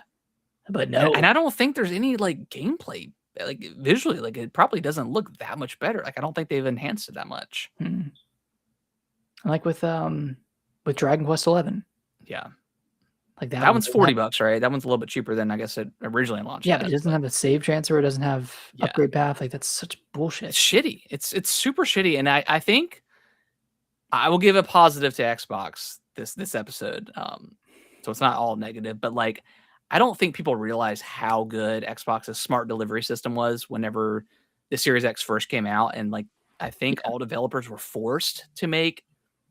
But no. And I don't think there's any like gameplay, like visually, like it probably doesn't look that much better. Like I don't think they've enhanced it that much. Like with Dragon Quest 11. Yeah. Like that one's $40, right? That one's a little bit cheaper than I guess it originally launched. Yeah, but it doesn't have a save transfer. It doesn't have upgrade path. Like that's such bullshit. It's shitty. It's super shitty. And I think I will give a positive to Xbox this episode. So it's not all negative, but like I don't think people realize how good Xbox's smart delivery system was whenever the Series X first came out. And like I think all developers were forced to make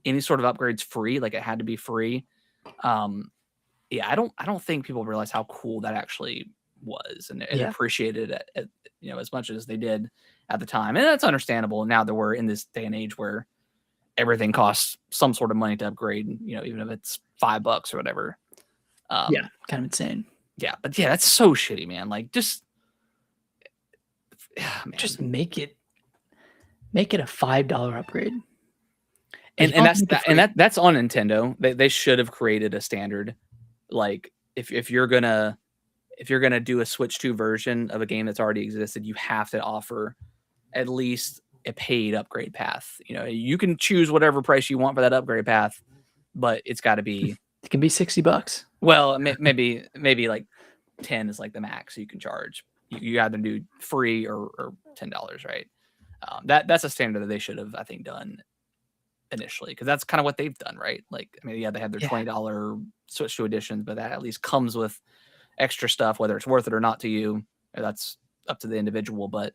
any sort of upgrades free. Like it had to be free. Yeah, I don't think people realize how cool that actually was and appreciated it, as much as they did at the time. And that's understandable now that we're in this day and age where everything costs some sort of money to upgrade, even if it's $5 or whatever. Kind of insane. Yeah, but yeah, that's so shitty, man. Like just make it a $5 upgrade. And that's on Nintendo. They should have created a standard. Like if you're gonna do a Switch 2 version of a game that's already existed, you have to offer at least a paid upgrade path. You can choose whatever price you want for that upgrade path, but it's got to be. It can be $60. Well, maybe like 10 is like the max you can charge. You either do free or $10, right? That's a standard that they should have, I think, done initially, because that's kind of what they've done, right? Like, I mean, they have their $20 Switch 2 editions, but that at least comes with extra stuff, whether it's worth it or not to you. That's up to the individual. But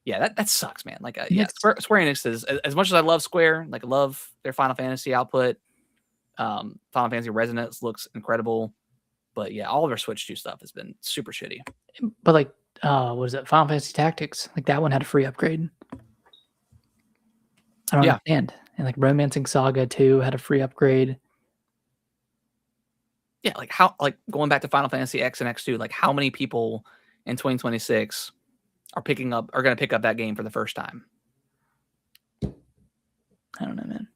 yeah, that sucks, man. Like, Square Enix is, as much as I love Square, like I love their Final Fantasy output. Final Fantasy Resonance looks incredible, but yeah, all of their Switch 2 stuff has been super shitty. But like, what is it? Final Fantasy Tactics, like that one had a free upgrade. I don't understand. And like Romancing Saga 2 had a free upgrade. Yeah, like how, like going back to Final Fantasy X and X2, like how many people in 2026 are going to pick up that game for the first time? I don't know, man.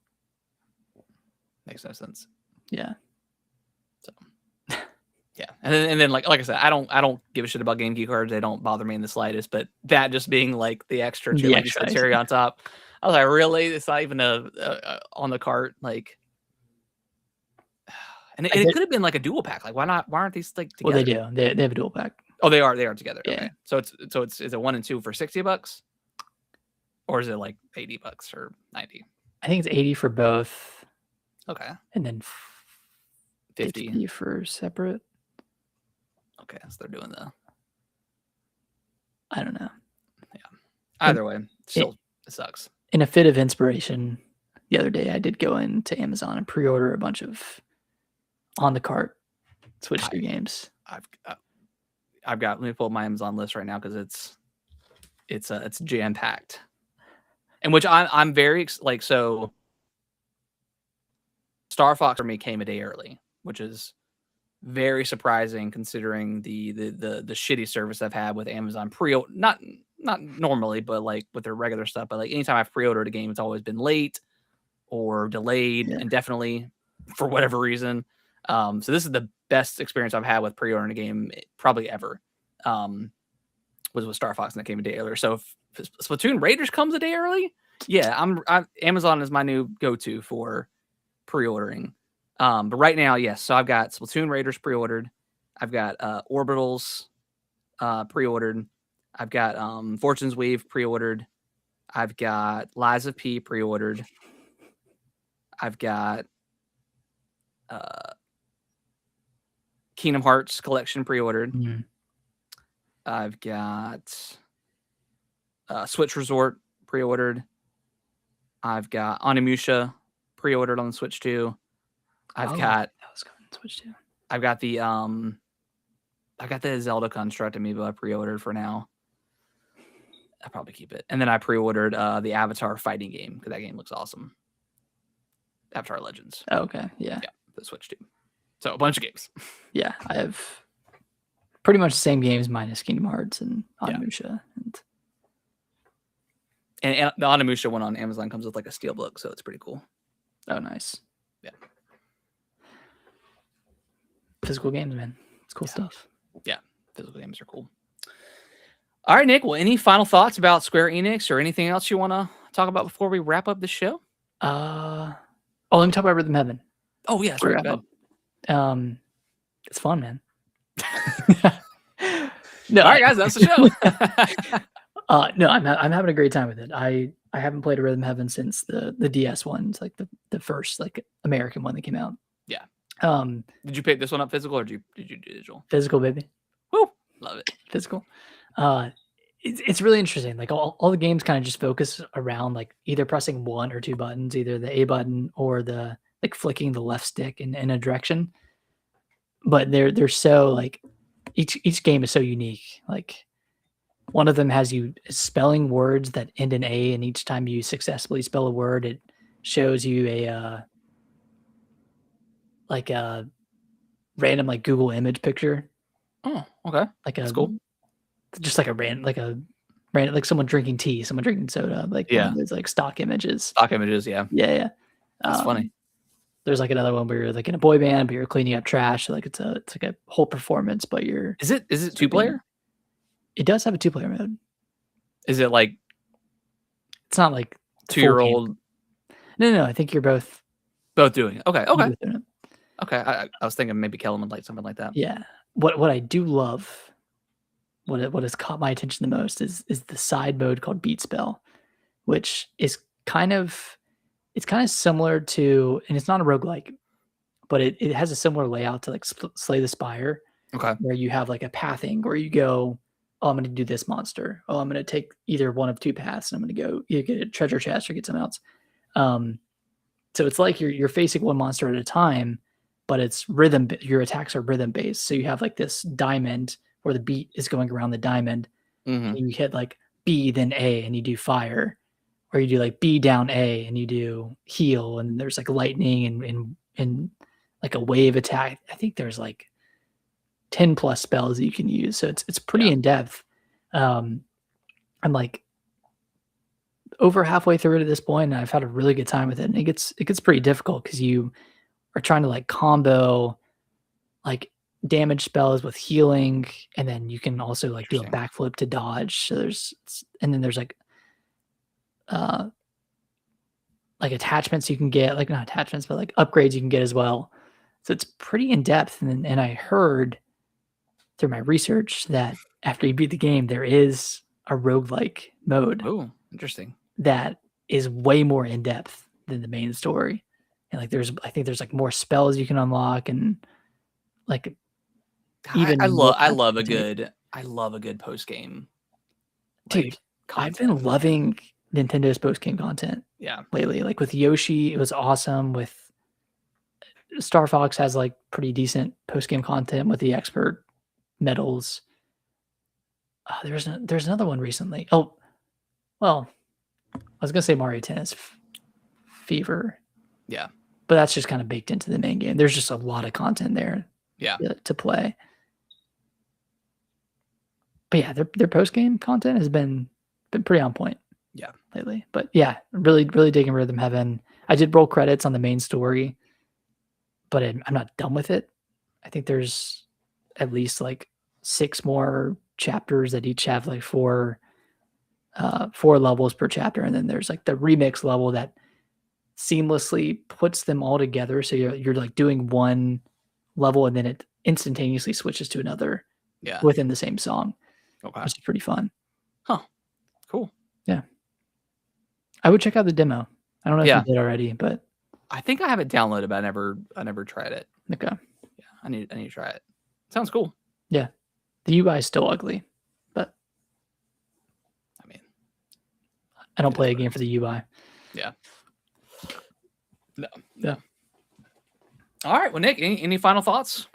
Makes no sense. Yeah. So yeah. And then like I said, I don't give a shit about game key cards. They don't bother me in the slightest, but that just being like the extra cherry on top. I was like, really? It's not even on the cart, like. And it could have been like a dual pack. Like, why not? Why aren't these like together? Well, they do. They have a dual pack. Oh, they are together. Yeah. Okay. So it's is it 1 and 2 for $60, or is it like $80 or $90? I think it's 80 for both. Okay. And then 50 for separate. Okay, so they're doing I don't know. Yeah. Either way, still it sucks. In a fit of inspiration, the other day I did go into Amazon and pre-order a bunch of on the cart Switch 2 games. I've got. Let me pull up my Amazon list right now because it's jam packed, and which I'm very like so. Star Fox for me came a day early, which is very surprising considering the shitty service I've had with Amazon pre-order. Not normally, but like with their regular stuff. But like anytime I've pre-ordered a game, it's always been late or delayed indefinitely for whatever reason. So this is the best experience I've had with pre-ordering a game probably ever. Was with Star Fox, and that came a day earlier. So if Splatoon Raiders comes a day early, yeah, Amazon is my new go-to for pre-ordering. But right now, yes. So I've got Splatoon Raiders pre-ordered. I've got Orbitals pre-ordered. I've got Fortune's Weave pre-ordered. I've got Lies of P pre-ordered. I've got Kingdom Hearts Collection pre-ordered. Mm-hmm. I've got Switch Resort pre-ordered. I've got Onimusha pre-ordered on the Switch 2. I've got that was coming to Switch 2. I've got the Zelda Construct Amiibo I pre-ordered for now. I'll probably keep it. And then I pre-ordered the Avatar fighting game because that game looks awesome. Avatar Legends. Oh, okay. Yeah. Yeah, the Switch 2. So a bunch of games. Yeah, I have pretty much the same games minus Kingdom Hearts and Onimusha. And the Onimusha one on Amazon comes with like a steelbook, so it's pretty cool. Oh, nice. Yeah. Physical games, man. It's cool stuff. Yeah, physical games are cool. All right, Nick. Well, any final thoughts about Square Enix or anything else you want to talk about before we wrap up the show? Let me talk about Rhythm Heaven. Oh, yeah. Sorry, go ahead. It's fun, man. No, all right, guys, that's the show. No, I'm having a great time with it. I haven't played a Rhythm Heaven since the DS one. It's like the first like American one that came out. Yeah. Did you pick this one up physical or did you do digital? Physical, baby. Woo! Love it. Physical. It's really interesting. Like all the games kind of just focus around like either pressing one or two buttons, either the A button or the like flicking the left stick in a direction. But they're so like each game is so unique. Like one of them has you spelling words that end in A, and each time you successfully spell a word, it shows you a random like Google image picture. Oh, okay. Like that's cool. Just like a random like someone drinking tea, someone drinking soda, like one of those like stock images. Stock images, yeah. Yeah. That's funny. There's like another one where you're like in a boy band, but you're cleaning up trash. So like it's like a whole performance, but you're Is it 2-player? It does have a 2-player mode. Is it like it's not like 2-year-old? No, I think you're both doing it. Okay. Okay. I was thinking maybe Kellen would like something like that. Yeah. What I do love, what has caught my attention the most is the side mode called Beat Spell, which is kind of similar to, and it's not a roguelike, but it has a similar layout to like Slay the Spire. Okay. Where you have like a pathing where you go, oh, I'm going to do this monster. Oh, I'm going to take either one of two paths, and I'm going to go either get a treasure chest or get something else. So it's like you're facing one monster at a time, but it's rhythm. Your attacks are rhythm based. So you have like this diamond where the beat is going around the diamond. Mm-hmm. And you hit like B, then A, and you do fire. Or you do like B down A and you do heal, and there's like lightning and like a wave attack. I think there's like 10 plus spells that you can use. So it's pretty in depth. I'm like over halfway through it at this point, and I've had a really good time with it. And it gets pretty difficult because you are trying to like combo like damage spells with healing, and then you can also like do a backflip to dodge. So there's like attachments you can get, like not attachments, but like upgrades you can get as well. So it's pretty in depth. And I heard through my research that after you beat the game, there is a roguelike mode. Oh, interesting. That is way more in depth than the main story. And like I think there's like more spells you can unlock, and like even I love a good post game. Dude, I've been loving Nintendo's post game content. Yeah. Lately. Like with Yoshi, it was awesome. With Star Fox has like pretty decent post game content with the expert medals. There's another one recently. Oh, well, I was gonna say Mario Tennis Fever. Yeah. But that's just kind of baked into the main game. There's just a lot of content there. Yeah. To play. But yeah, their post game content has been pretty on point. Yeah. Lately. But yeah, really digging Rhythm Heaven. I did roll credits on the main story, but I'm not done with it. I think there's at least like 6 more chapters that each have like 4 levels per chapter, and then there's like the remix level that seamlessly puts them all together. So you're like doing one level and then it instantaneously switches to another within the same song. Okay. Which is pretty fun. Huh. Cool. Yeah. I would check out the demo. I don't know if you did already, but I think I have it downloaded, but I never tried it. Okay. Yeah, I need to try it. Sounds cool. Yeah. The UI is still ugly, but I mean, I don't play a game for the UI. Yeah. No. Yeah. All right. Well, Nick, any final thoughts?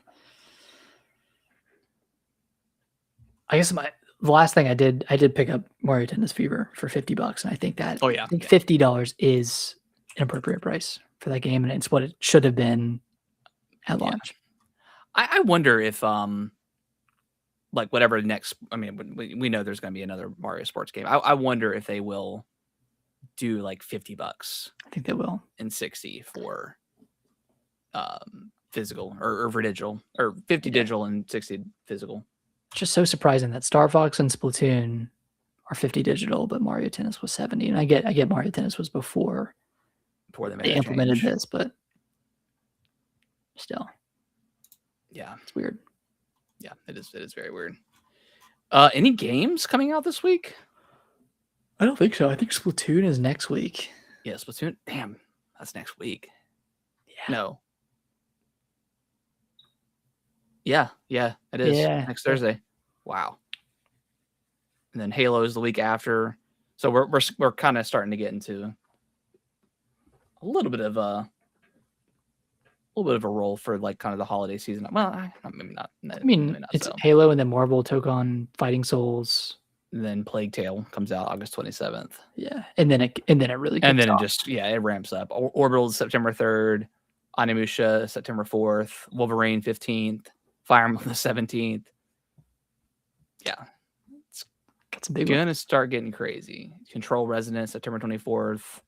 I guess the last thing I did pick up Mario Tennis Fever for $50, and I think that I think $50 is an appropriate price for that game, and it's what it should have been at launch. I wonder if like whatever next. I mean, we know there's going to be another Mario sports game. I wonder if they will do like $50. I think they will, and 60 for physical or for digital, or 50 digital and 60 physical. It's just so surprising that Star Fox and Splatoon are 50 digital, but Mario Tennis was 70. And I get Mario Tennis was before they implemented this, but still. Yeah. It's weird. Yeah, it is very weird. Any games coming out this week? I don't think so. I think Splatoon is next week. Yeah, Splatoon. Damn, that's next week. Yeah. No. Yeah, it is. Yeah. Next Thursday. Wow. And then Halo is the week after. So we're kind of starting to get into a little bit of a roll for like kind of the holiday season. Well, maybe not. I mean, it's Halo, and then Marvel took on Fighting Souls. And then Plague Tale comes out August 27th. Yeah, and then it really and then it ramps up. Orbital September 3rd, Onimusha September 4th, Wolverine 15th, Fire Emblem the 17th. Yeah, it's a big gonna start getting crazy. Control Resonance September 24th.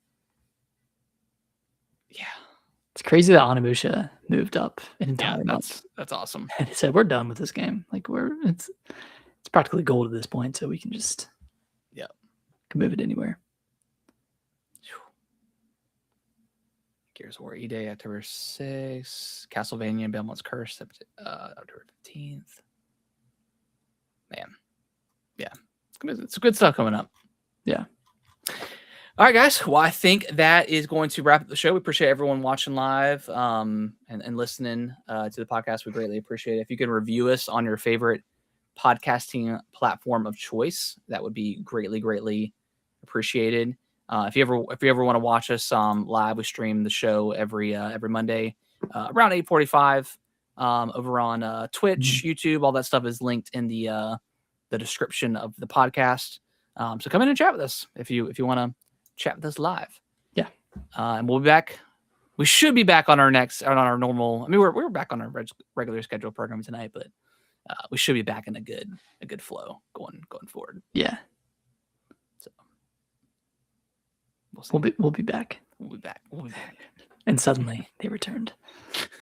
Yeah, it's crazy that Onimusha moved up an entire month. That's awesome. And he said, "We're done with this game. Like it's practically gold at this point, so we can just can move it anywhere." Gears of War E-Day, October 6th. Castlevania Belmont's Curse, October 15th. Man. Yeah. It's good stuff coming up. Yeah. All right, guys. Well, I think that is going to wrap up the show. We appreciate everyone watching live and listening to the podcast. We greatly appreciate it. If you can review us on your favorite podcasting platform of choice, that would be greatly appreciated. If you ever want to watch us live, we stream the show every Monday around 8:45 over on Twitch, YouTube. All that stuff is linked in the description of the podcast. So come in and chat with us if you want to chat with us live. Yeah, and we'll be back. We should be back on our normal. I mean, we're back on our regular scheduled program tonight, but we should be back in a good flow going forward. Yeah. We'll be back. We'll be back. And suddenly they returned.